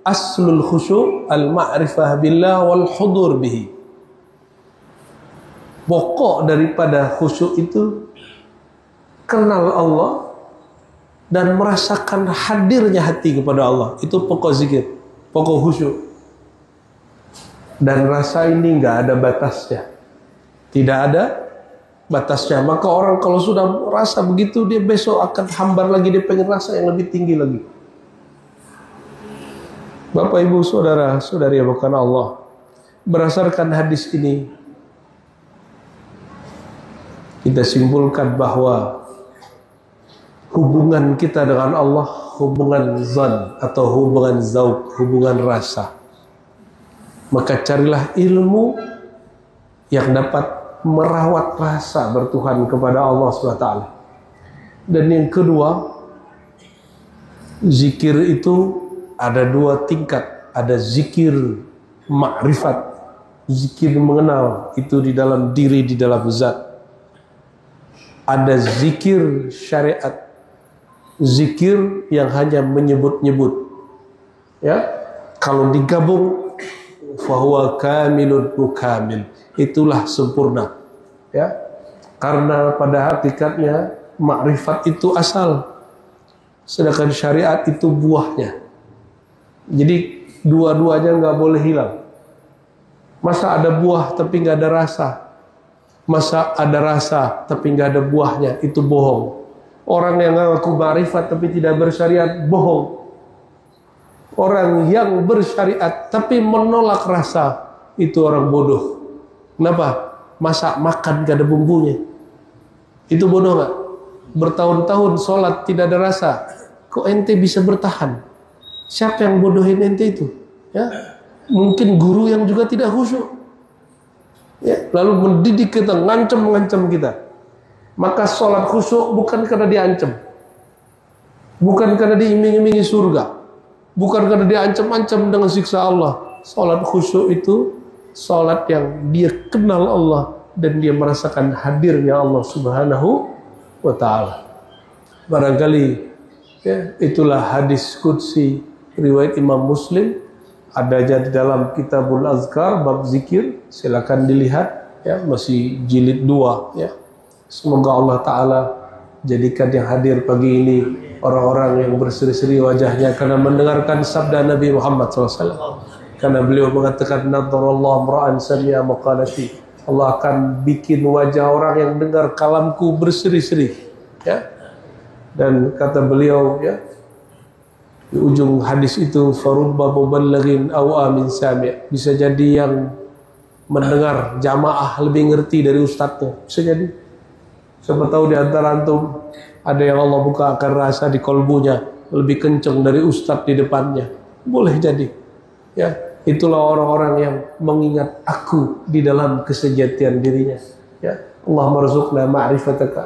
[SPEAKER 1] aslul khusyuk al-ma'rifah billah wal hudur bihi. Pokok daripada khusyuk itu kenal Allah dan merasakan hadirnya hati kepada Allah. Itu pokok zikir, pokok khusyuk. Dan rasa ini nggak ada batasnya, tidak ada batasnya. Maka orang kalau sudah rasa begitu, dia besok akan hambar lagi, dia pengen rasa yang lebih tinggi lagi. Bapak Ibu Saudara Saudari yang bukan Allah, berdasarkan hadis ini kita simpulkan bahwa hubungan kita dengan Allah hubungan zan atau hubungan zauq, hubungan rasa. Maka carilah ilmu yang dapat merawat rasa bertuhan kepada Allah SWT. Dan yang kedua, zikir itu ada dua tingkat. Ada zikir ma'rifat, zikir mengenal, itu di dalam diri, di dalam zat. Ada zikir syariat, zikir yang hanya menyebut-nyebut. Ya, kalau digabung, fahuwa kamilun mukamil, itulah sempurna. Ya, karena pada hakikatnya makrifat itu asal, sedangkan syariat itu buahnya. Jadi dua-duanya nggak boleh hilang. Masa ada buah tapi nggak ada rasa? Masa ada rasa tapi nggak ada buahnya? Itu bohong. Orang yang mengaku ma'rifat tapi tidak bersyariat, bohong. Orang yang bersyariat tapi menolak rasa, itu orang bodoh. Kenapa? Masak makan gak ada bumbunya. Itu bodoh gak? Bertahun-tahun sholat tidak ada rasa, kok ente bisa bertahan? Siapa yang bodohin ente itu? Ya, mungkin guru yang juga tidak khusyuk. Ya, lalu mendidik kita, ngancam kita. Maka sholat khusyuk bukan karena diancam, bukan karena diiming-imingi surga, bukan karena diancam-ancam dengan siksa Allah. Sholat khusyuk itu sholat yang dia kenal Allah dan dia merasakan hadirnya Allah Subhanahu wa ta'ala. Barangkali ya, itulah hadis qudsi riwayat Imam Muslim, adanya di dalam Kitabul Azkar bab zikir. Silakan dilihat ya, masih jilid 2 ya. Semoga Allah Ta'ala jadikan yang hadir pagi ini orang-orang yang berseri-seri wajahnya karena mendengarkan sabda Nabi Muhammad SAW. Karena beliau mengatakan, nadarallahu mra'an sami'a maqalati. Allah akan bikin wajah orang yang dengar kalamku berseri-seri ya. Dan kata beliau ya, di ujung hadis itu, farubba muballighin aw amin sami'. Bisa jadi yang mendengar jamaah lebih ngerti dari ustadznya, bisa jadi. Siapa tahu di antara antum ada yang Allah bukakan rasa di kolbunya lebih kencang dari ustadz di depannya. Boleh jadi. Ya, itulah orang-orang yang mengingat aku di dalam kesejatian dirinya. Ya, Allah marzuqna ma'rifataka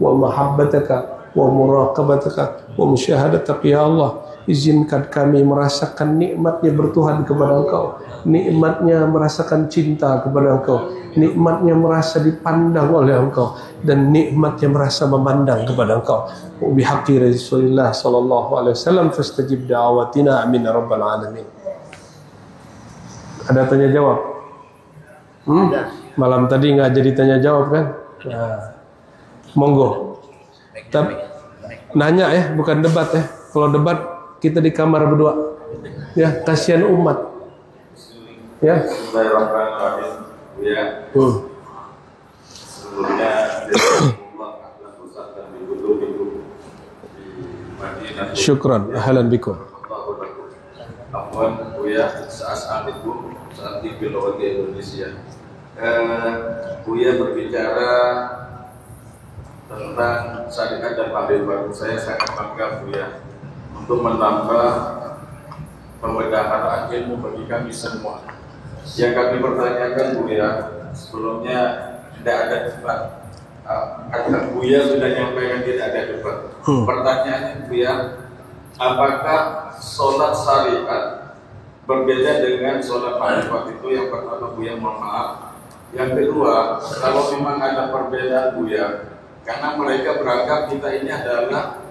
[SPEAKER 1] wa mahabbataka wa muraqabataka wa musyahadataka. Ya Allah, izinkan kami merasakan nikmatnya bertuhan kepada Engkau, nikmatnya merasakan cinta kepada Engkau, nikmatnya merasa dipandang oleh Engkau, dan nikmatnya merasa memandang kepada Engkau. Bihaqqi Rasulullah sallallahu alaihi wasallam fastajib da'awatina amin ya rabbal alamin. Ada tanya jawab? Malam tadi nggak jadi tanya jawab kan? Nah, monggo. Nanya ya, bukan debat ya. Kalau debat kita di kamar berdua. Ya, kasihan umat. Ya.
[SPEAKER 4] Bismillahirrahmanirrahim. Ya. Sebelumnya
[SPEAKER 1] syukran, ahlan bikum.
[SPEAKER 4] Afwan Buya, assalamualaikum, salam di Indonesia. Buya berbicara tentang syariat dan ma'rifat. Saya sangat bangga Buya untuk menambah pembedahan ilmu bagi kami semua. Yang kami pertanyakan Buya, sebelumnya tidak ada debat. Ada Buya sudah nyampaikan tidak ada debat. Pertanyaannya Buya, apakah sholat syariat berbeda dengan sholat ma'rifat? Itu yang pertama Buya, mohon maaf. Yang kedua, kalau memang ada perbedaan Buya, karena mereka beranggap kita ini adalah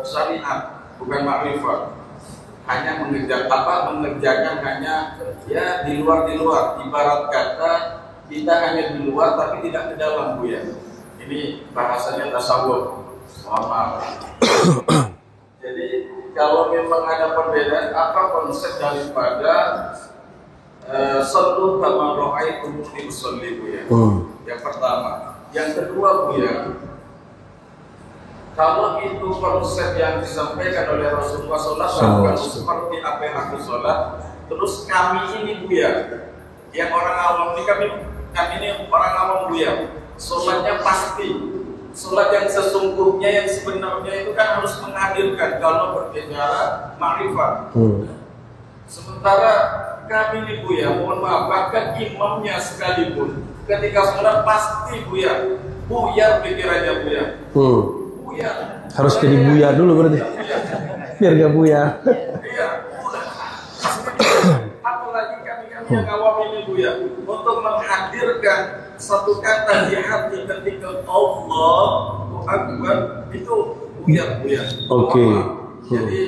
[SPEAKER 4] syariat, bukan ma'rifat. Hanya mengerjakan hanya ya di luar. Ibarat kata kita hanya di luar tapi tidak ke dalam Buya. Ini bahasanya tasawuf. Mohon maaf. Jadi kalau memang ada perbedaan, apa konsep daripada sallu kama ra'aitum usolli Buya? Yang pertama. Yang kedua Buya, kalau itu konsep yang disampaikan oleh Rasulullah SAW seperti apa yang aku sholat, terus kami ini Buya, yang orang awam ini kami ini orang awam Buya, sholatnya pasti. Sholat yang sesungguhnya, yang sebenarnya itu kan harus menghadirkan kalau berbicara ma'rifat. Sementara kami ini Buya, mohon maaf, bahkan imamnya sekalipun ketika sholat pasti buyar pikirannya Buya. Buyar.
[SPEAKER 1] Harus jadi Buya dulu berarti. Biar gak Buya.
[SPEAKER 4] Iya. Apalagi kami yang awam ini Buya, untuk menghadirkan satu kata di hati ketika Allahu Akbar itu Buya.
[SPEAKER 1] Oke.
[SPEAKER 4] Jadi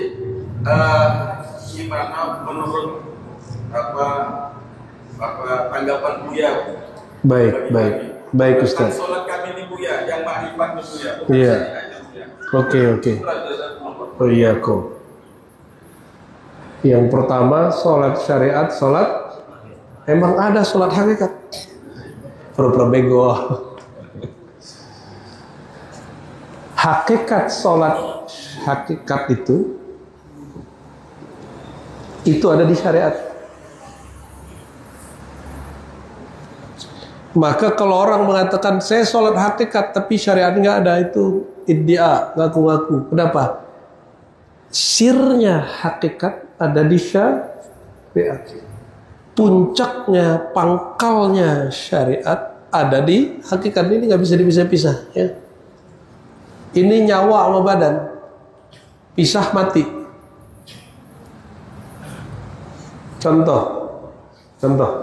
[SPEAKER 4] gimana menurut tanggapan Buya?
[SPEAKER 1] Baik Ustaz.
[SPEAKER 4] Sholat kami ini Buya, yang ma'rifat itu Buya.
[SPEAKER 1] Iya. Oke. Oh iya kok. Yang pertama sholat syariat, sholat emang ada sholat hakikat. Pura-pura bego. hakikat sholat, hakikat itu ada di syariat. Maka kalau orang mengatakan saya sholat hakikat tapi syariat nggak ada, itu iddia, ngaku-ngaku. Kenapa? Sirnya hakikat ada di syariat. Puncaknya, pangkalnya syariat ada di hakikat. Ini nggak bisa dipisah-pisah, ya. Ini nyawa sama badan, pisah mati. Contoh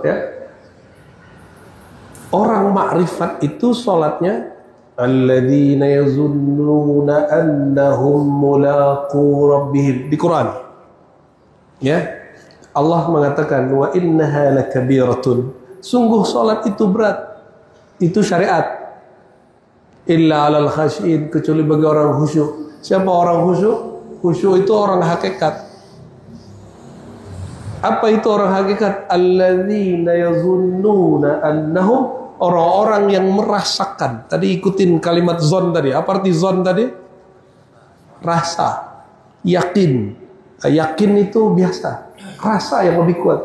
[SPEAKER 1] ya. Orang makrifat itu sholatnya alladzina yazunnuna annahum mulaqu rabbihim di Quran. Ya. Allah mengatakan wa innaha lakabiratun. Sungguh sholat itu berat. Itu syariat. Illa 'alal khasyin, kecuali bagi orang khusyuk. Siapa orang khusyuk? Khusyuk itu orang hakikat. Apa itu orang hakikat? Alladzina yazunnuna annahum, orang-orang yang merasakan. Tadi ikutin kalimat zon tadi. Apa arti zon tadi? Rasa, yakin. Yakin itu biasa, rasa yang lebih kuat.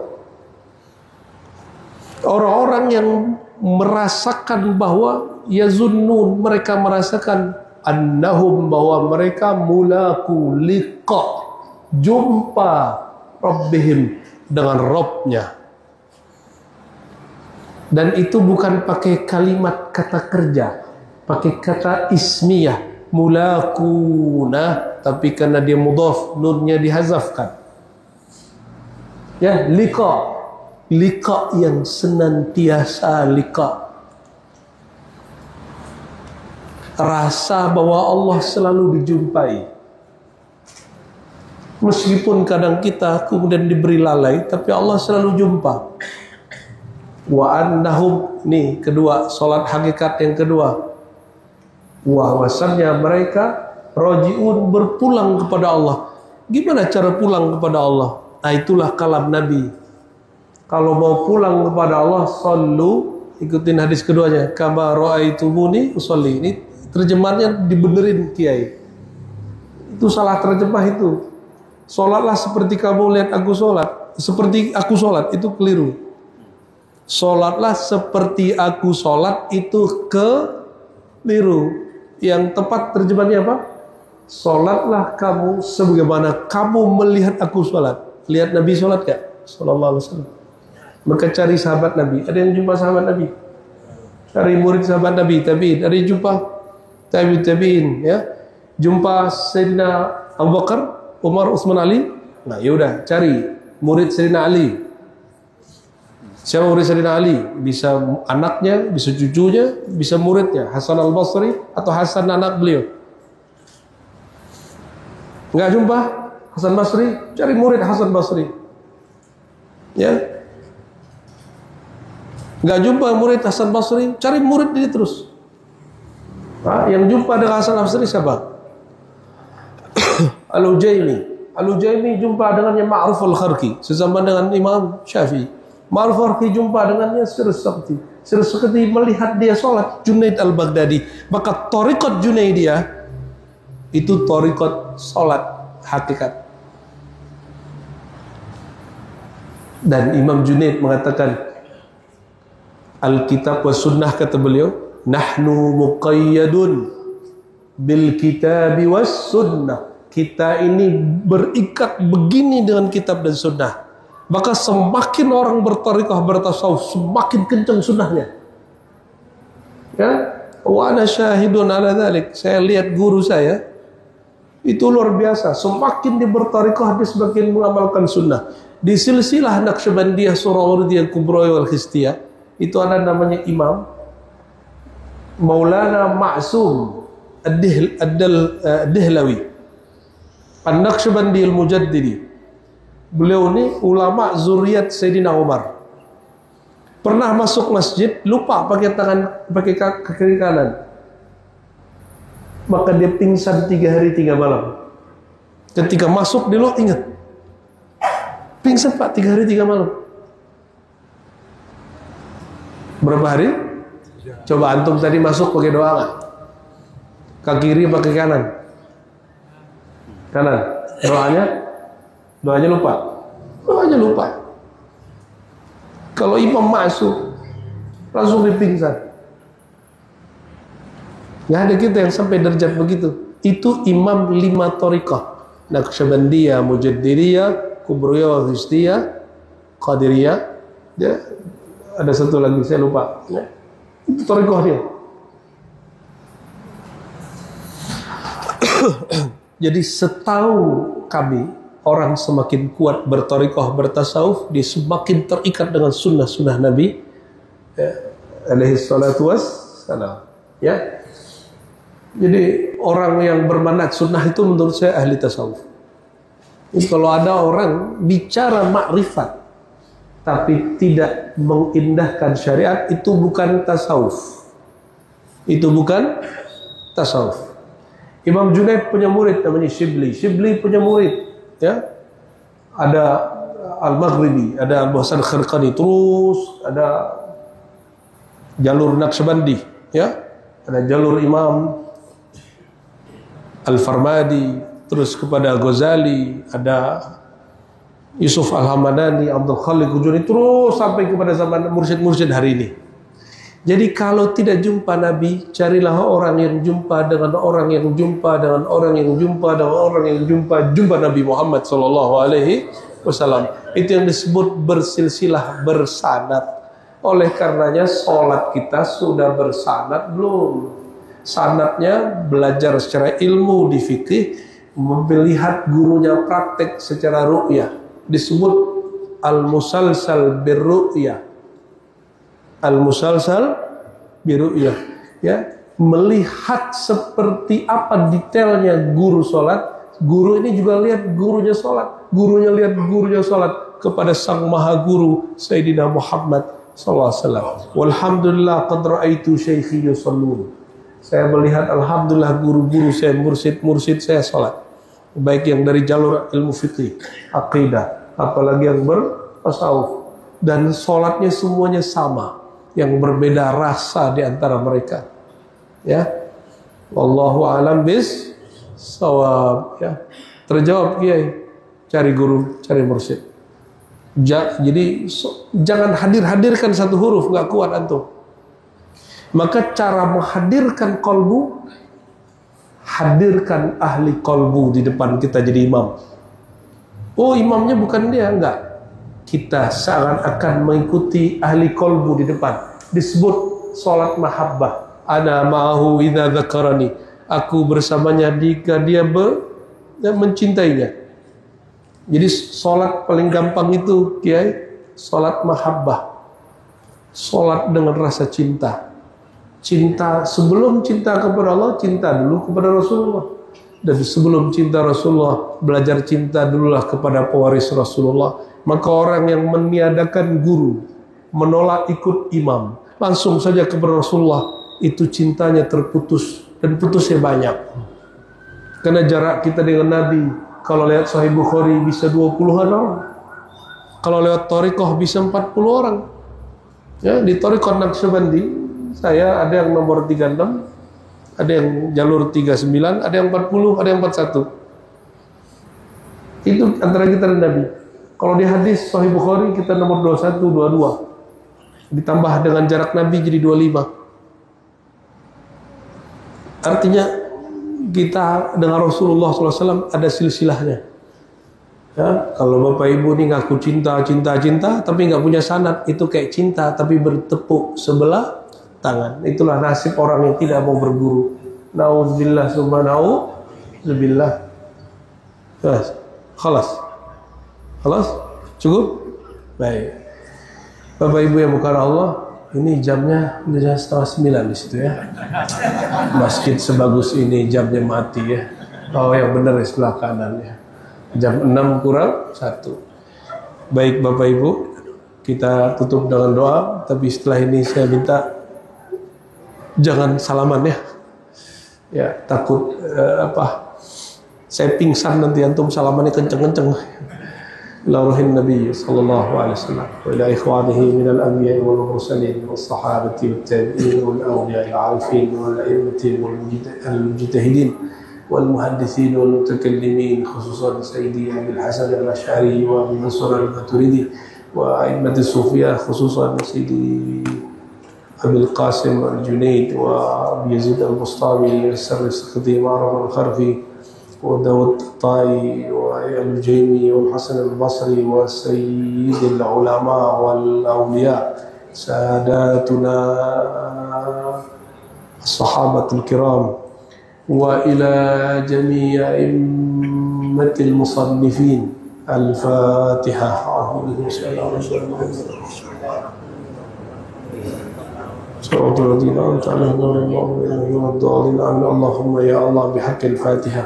[SPEAKER 1] Orang-orang yang merasakan bahwa yazunnun, mereka merasakan annahum, bahwa mereka mulaku liqa, jumpa rabbihim, dengan Rabbnya. Dan itu bukan pakai kalimat kata kerja, pakai kata ismiyah, mulakuna, tapi karena dia mudhaf, nunnya dihazafkan. Ya, liqa, liqa yang senantiasa liqa. Rasa bahwa Allah selalu dijumpai. Meskipun kadang kita kemudian diberi lalai, tapi Allah selalu jumpa. Wa annahum, nih kedua, salat hakikat yang kedua. Bahwasannya mereka rajiun, berpulang kepada Allah. Gimana cara pulang kepada Allah? Nah, itulah kalam Nabi. Kalau mau pulang kepada Allah, sallu, ikutin hadis keduanya, kama ra'aitumuni usolli. Ini terjemahannya dibenerin kiai. Itu salah terjemah itu. Sholatlah seperti kamu lihat aku sholat. Seperti aku sholat, itu keliru. Sholatlah seperti aku sholat, itu keliru. Yang tepat terjemahannya apa? Sholatlah kamu sebagaimana kamu melihat aku sholat. Lihat Nabi sholat gak? Sallallahu alaihi wasallam. Maka cari sahabat Nabi. Ada yang jumpa sahabat Nabi? Cari murid sahabat Nabi, tabi'in. Ada yang jumpa tabi'in, ya. Jumpa Sayyidina Abu Bakar, Umar, Utsman, Ali. Nah, yaudah cari murid Sayyidina Ali. Siapa murid Sayyidina Ali? Bisa anaknya, bisa cucunya, bisa muridnya. Hasan al-Basri atau Hasan anak beliau. Enggak jumpa Hasan Basri? Cari murid Hasan Basri. Ya. Enggak jumpa murid Hasan Basri? Cari murid ini terus. Nah, yang jumpa dengan Hasan Basri siapa? Al-Ujaimi jumpa dengannya Ma'ruf al-Kharqi, sezaman dengan Imam Syafi'i. Ma'ruf al-Kharqi jumpa dengannya Sirus-Sakti. Sirus-Sakti melihat dia sholat Junaid al-Baghdadi. Maka thariqat Junaidiyah itu thariqat sholat hakikat. Dan Imam Junaid mengatakan, Alkitab wa sunnah, kata beliau, nahnu muqayyadun bil kitabi was sunnah. Kita ini berikat begini dengan kitab dan sunnah. Maka semakin orang bertariqah, bertasawuf, semakin kencang sunnahnya. Ya, wa ana syahidun ala dzalik. Saya lihat guru saya, itu luar biasa. Semakin dia bertariqah, dia semakin mengamalkan sunnah. Di silsilah Naqsyabandiyah, Surawardiyah, Kubra wal Khistiyah, itu ada namanya Imam Maulana Ma'sum Ad-Dihlawi An-Naqsyabandi al-Mujaddidi. Beliau ini ulama zuriat Sayyidina Umar. Pernah masuk masjid, lupa pakai tangan, pakai kaki kanan. Maka dia pingsan 3 hari 3 malam. Ketika masuk dia ingat, pingsan Pak 3 hari 3 malam. Berapa hari? Coba antum tadi masuk pakai doa nggak? Kaki kiri pakai kanan. Kanan. Doanya lupa. Doanya lupa. Kalau imam masuk, langsung dipingsan. Nggak ada kita yang sampai derajat begitu. Itu imam 5 thariqah. Naqsyabandiyah, Mujaddiriyah, Kubriyah, Wahistiyah, Qadiriyah. Ya, ada satu lagi saya lupa. Ya. Itu thariqah dia. Jadi setahu kami, orang semakin kuat berthariqah, bertasawuf, dia semakin terikat dengan sunnah-sunnah Nabi alaihi salatu wassalam. Ya. Jadi orang yang bermanhaj sunnah itu menurut saya ahli tasawuf. Jadi kalau ada orang bicara makrifat tapi tidak mengindahkan syariat, itu bukan tasawuf. Itu bukan tasawuf. Imam Junaid punya murid namanya Shibli. Shibli punya murid, ya. Ada Al-Maghribi, ada Al-Hasan Khirqani, terus ada jalur Naqsyabandi, ya. Ada jalur Imam Al-Farmadi, terus kepada Ghazali, ada Yusuf Al-Hamadani, Abdul Khaliq Hujuni, terus sampai kepada zaman mursyid-mursyid hari ini. Jadi kalau tidak jumpa Nabi, carilah orang yang jumpa dengan orang yang jumpa dengan orang yang jumpa dengan orang yang jumpa Nabi Muhammad SAW. Itu yang disebut bersilsilah, bersanad. Oleh karenanya sholat kita sudah bersanad belum? Sanadnya belajar secara ilmu di fikih, melihat gurunya praktek secara ru'yah, disebut al-musalsal birru'yah. Al-musalsal birru'yah, ya, melihat seperti apa detailnya guru sholat. Guru ini juga lihat gurunya sholat, gurunya lihat gurunya sholat kepada sang maha guru Sayyidina Muhammad SAW. Walhamdulillah qad ra'aitu syaikhi yusallun. Saya melihat alhamdulillah guru-guru saya, mursyid saya sholat, baik yang dari jalur ilmu fikih, aqidah, apalagi yang bertasawuf, dan sholatnya semuanya sama, yang berbeda rasa di antara mereka. Ya, wallahu a'lam bis-shawab. Ya, terjawab Kiai, cari guru, cari mursyid. Jadi jangan hadirkan satu huruf, nggak kuat antum. Maka cara menghadirkan kolbu, hadirkan ahli kolbu di depan kita jadi imam. Oh, imamnya bukan dia, enggak. Kita seakan-akan mengikuti ahli kolbu di depan. Disebut sholat mahabbah. Ana ma'ahu idza dzakarani. Aku bersamanya jika dia mencintainya. Jadi sholat paling gampang itu, Kiai, sholat mahabbah. Sholat dengan rasa cinta. Cinta, sebelum cinta kepada Allah, cinta dulu kepada Rasulullah. Dan sebelum cinta Rasulullah, belajar cinta dululah kepada pewaris Rasulullah. Maka orang yang meniadakan guru, menolak ikut imam, langsung saja kepada Rasulullah, itu cintanya terputus, dan putusnya banyak. Karena jarak kita dengan Nabi, kalau lewat Sahih Bukhari bisa 20-an orang. Kalau lewat thariqah bisa 40 orang. Ya, di thariqah Naqsyabandi saya ada yang nomor 36, ada yang jalur 39, ada yang 40, ada yang 41. Itu antara kita dan Nabi. Kalau di hadis Sahih Bukhari kita nomor 21, 22. Ditambah dengan jarak Nabi jadi 25. Artinya kita dengan Rasulullah SAW ada silsilahnya. Ya, kalau Bapak Ibu ini ngaku cinta, tapi nggak punya sanad, itu kayak cinta tapi bertepuk sebelah tangan. Itulah nasib orang yang tidak mau berguru. Nauzubillah summa nauzubillah. Khalas? Cukup? Baik. Bapak Ibu yang bukan Allah, ini jamnya udah 8:30 di situ ya. Masjid sebagus ini jamnya mati ya. Oh, yang benar di sebelah kanan ya. Jam 6 kurang 1. Baik Bapak Ibu, kita tutup dengan doa, tapi setelah ini saya minta jangan salaman ya. Ya, takut saya pingsan nanti antum salamannya kenceng-kenceng. إلى روح النبي صلى الله عليه وسلم وإلى إخوانه من الأنبياء والمرسلين والصحابة والتابعين والأولياء العارفين والأئمة والمجتهدين والمحدثين والمتكلمين، خصوصا سيدي أبي الحسن الأشعري وأبي منصور الماتريدي وأئمة الصوفية، خصوصا سيدي أبي القاسم الجنيد وأبي يزيد البسطامي السر السقطي معرض الخرفي وداود الطائي والجيمي والحسن البصري وسيد العلماء والأولياء ساداتنا الصحابة الكرام، وإلى جميع أئمة المصنفين. الفاتحة. صراط الذين أنعمت عليهم غير المغضوب عليهم ولا الضالين. اللهم يا الله بحق الفاتحة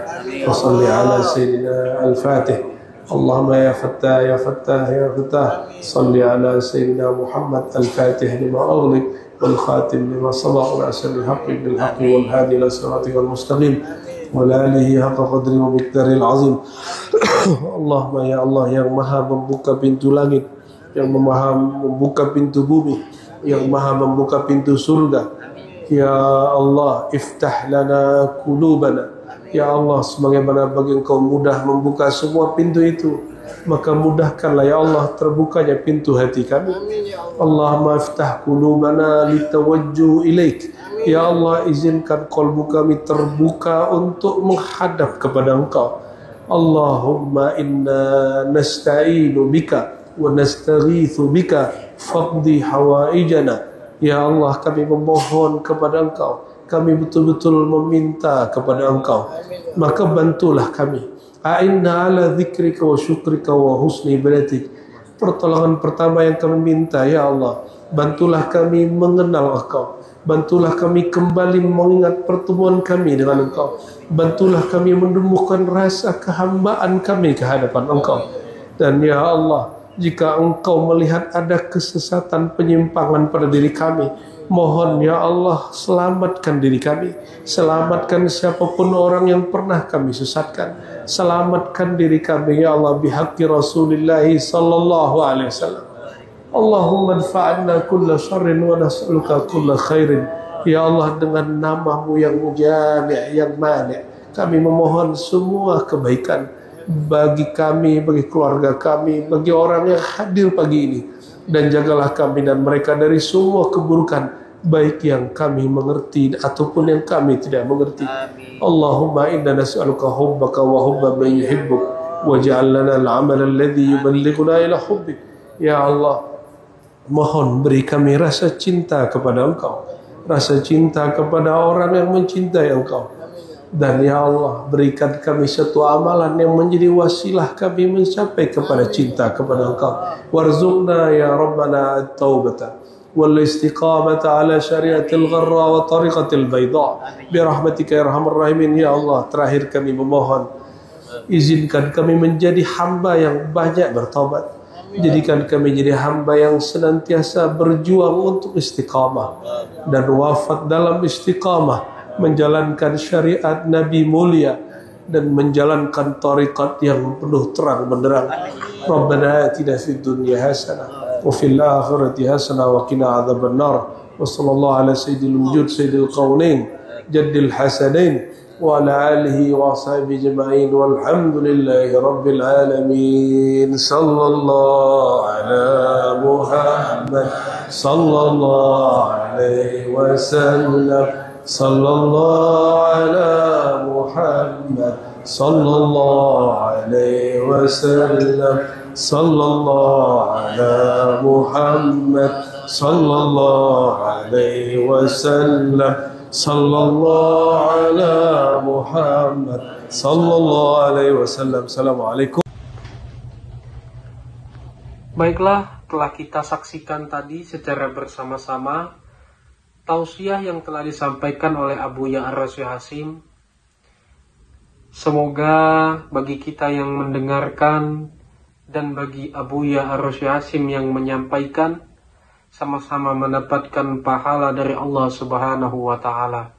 [SPEAKER 1] وصل على سيدنا الفاتح. اللهم يا فتاح يا فتاح يا فتاح صل على سيدنا محمد الفاتح لما أغلق والخاتم لما سبق ناصر الحق بالحق والهادي إلى صراطك المستقيم وعلى آله حق قدره ومقداره العظيم. اللهم ya Allah yang maha membuka pintu langit, yang maha membuka pintu bumi, yang maha membuka pintu surga. Ya Allah, iftah lana qulubana. Ya Allah, sebagaimana bagi Engkau mudah membuka semua pintu itu, maka mudahkanlah ya Allah terbukanya pintu hati kami. Allahumma iftah qulubana litawajjuh ilaik. Ya Allah, izinkan qalbu kami terbuka untuk menghadap kepada Engkau. Allahumma inna nasta'inu bika wa nastaghithu bika faqdi hawaijana. Ya Allah, kami memohon kepada Engkau, kami betul-betul meminta kepada Engkau, maka bantulah kami. A'inna ala dzikrika wa syukrika wa husni ibadatik. Pertolongan pertama yang kami minta, ya Allah, bantulah kami mengenal Engkau, bantulah kami kembali mengingat pertemuan kami dengan Engkau, bantulah kami menumbuhkan rasa kehambaan kami ke hadapan Engkau. Dan ya Allah, jika Engkau melihat ada kesesatan penyimpangan pada diri kami, mohon ya Allah selamatkan diri kami, selamatkan siapapun orang yang pernah kami sesatkan, selamatkan diri kami ya Allah bihaqqi Rasulillah sallallahu alaihi wasallam. Allahumma adfa'anna kulla syarrin wa nas'aluka kulla khairin. Ya Allah, dengan namamu yang jami' yang mani', kami memohon semua kebaikan bagi kami, bagi keluarga kami, bagi orang yang hadir pagi ini, dan jagalah kami dan mereka dari semua keburukan, baik yang kami mengerti ataupun yang kami tidak mengerti. Allahumma inna nas'aluka hubbaka wa hubba man yuhibbuk waj'al lana al-'amal alladhi yuballighuna ila hubbik. Ya Allah, mohon beri kami rasa cinta kepada Engkau, rasa cinta kepada orang yang mencintai Engkau. Dan ya Allah, berikan kami satu amalan yang menjadi wasilah kami mencapai kepada cinta kepada Engkau. Warzuqna ya Rabbana at-taubata wal istiqamata ala syariatil gharra wa tariqatil bayda birahmatika ya arhamar rahimin. Ya Allah, terakhir kami memohon, izinkan kami menjadi hamba yang banyak bertaubat. Jadikan kami jadi hamba yang senantiasa berjuang untuk istiqamah dan wafat dalam istiqamah, menjalankan syariat Nabi mulia dan menjalankan tariqat yang penuh terang benderang. Rabbana atina fid dunya hasanah wa fil akhirati hasanah wa qina adzaban nar. Wa sallallahu ala sayyidil wujud sayyidil qaunain jaddil hasanain wa ala alihi wa ashabihi ajma'in walhamdulillahi rabbil alamin. Sallallahu ala Muhammad sallallahu alaihi wasallam. Sallallahu ala Muhammad sallallahu alaihi wasallam. Sallallahu ala Muhammad sallallahu alaihi wasallam. Sallallahu ala Muhammad sallallahu alaihi wasallam. Assalamualaikum.
[SPEAKER 2] Baiklah, telah kita saksikan tadi secara bersama-sama tausiah yang telah disampaikan oleh Abuya Ar-Rasyid Hasim. Semoga bagi kita yang mendengarkan dan bagi Abuya Ar-Rasyid Hasim yang menyampaikan, sama-sama mendapatkan pahala dari Allah Subhanahu wa Ta'ala.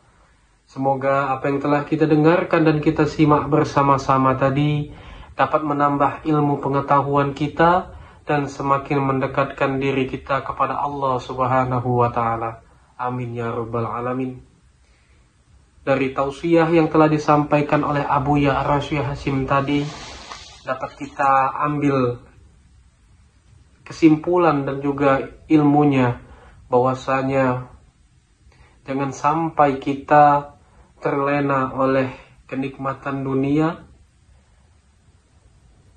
[SPEAKER 2] Semoga apa yang telah kita dengarkan dan kita simak bersama-sama tadi dapat menambah ilmu pengetahuan kita, dan semakin mendekatkan diri kita kepada Allah Subhanahu wa Ta'ala. Amin ya Rabbal Alamin. Dari tausiah yang telah disampaikan oleh Abu Ya'ra Syekh Hasyim tadi, dapat kita ambil kesimpulan dan juga ilmunya, bahwasanya jangan sampai kita terlena oleh kenikmatan dunia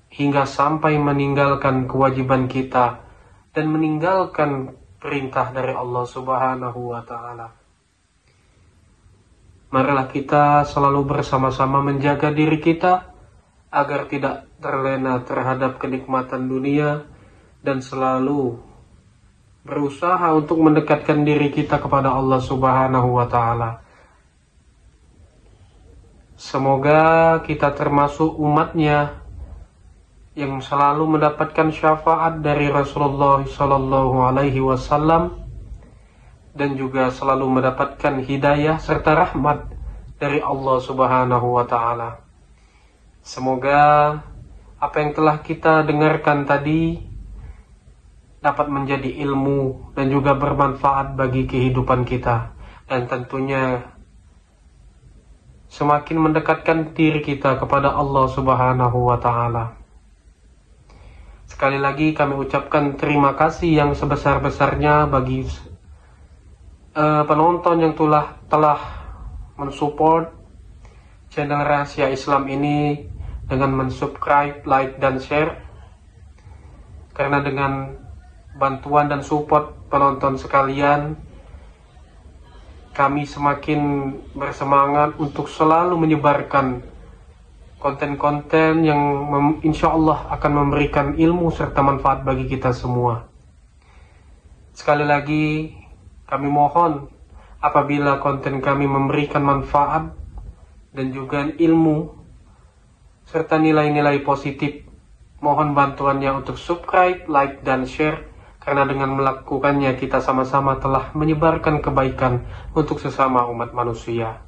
[SPEAKER 2] hingga sampai meninggalkan kewajiban kita dan meninggalkan perintah dari Allah Subhanahu wa Ta'ala. Marilah kita selalu bersama-sama menjaga diri kita agar tidak terlena terhadap kenikmatan dunia dan selalu berusaha untuk mendekatkan diri kita kepada Allah Subhanahu wa Ta'ala. Semoga kita termasuk umatnya yang selalu mendapatkan syafaat dari Rasulullah Sallallahu Alaihi Wasallam dan juga selalu mendapatkan hidayah serta rahmat dari Allah Subhanahu wa Ta'ala. Semoga apa yang telah kita dengarkan tadi dapat menjadi ilmu dan juga bermanfaat bagi kehidupan kita, dan tentunya semakin mendekatkan diri kita kepada Allah Subhanahu wa Ta'ala. Sekali lagi kami ucapkan terima kasih yang sebesar-besarnya bagi penonton yang telah mensupport channel Rahasia Islam ini dengan mensubscribe, like, dan share. Karena dengan bantuan dan support penonton sekalian, kami semakin bersemangat untuk selalu menyebarkan konten-konten yang insya Allah akan memberikan ilmu serta manfaat bagi kita semua. Sekali lagi kami mohon, apabila konten kami memberikan manfaat dan juga ilmu serta nilai-nilai positif, mohon bantuannya untuk subscribe, like, dan share, karena dengan melakukannya kita sama-sama telah menyebarkan kebaikan untuk sesama umat manusia.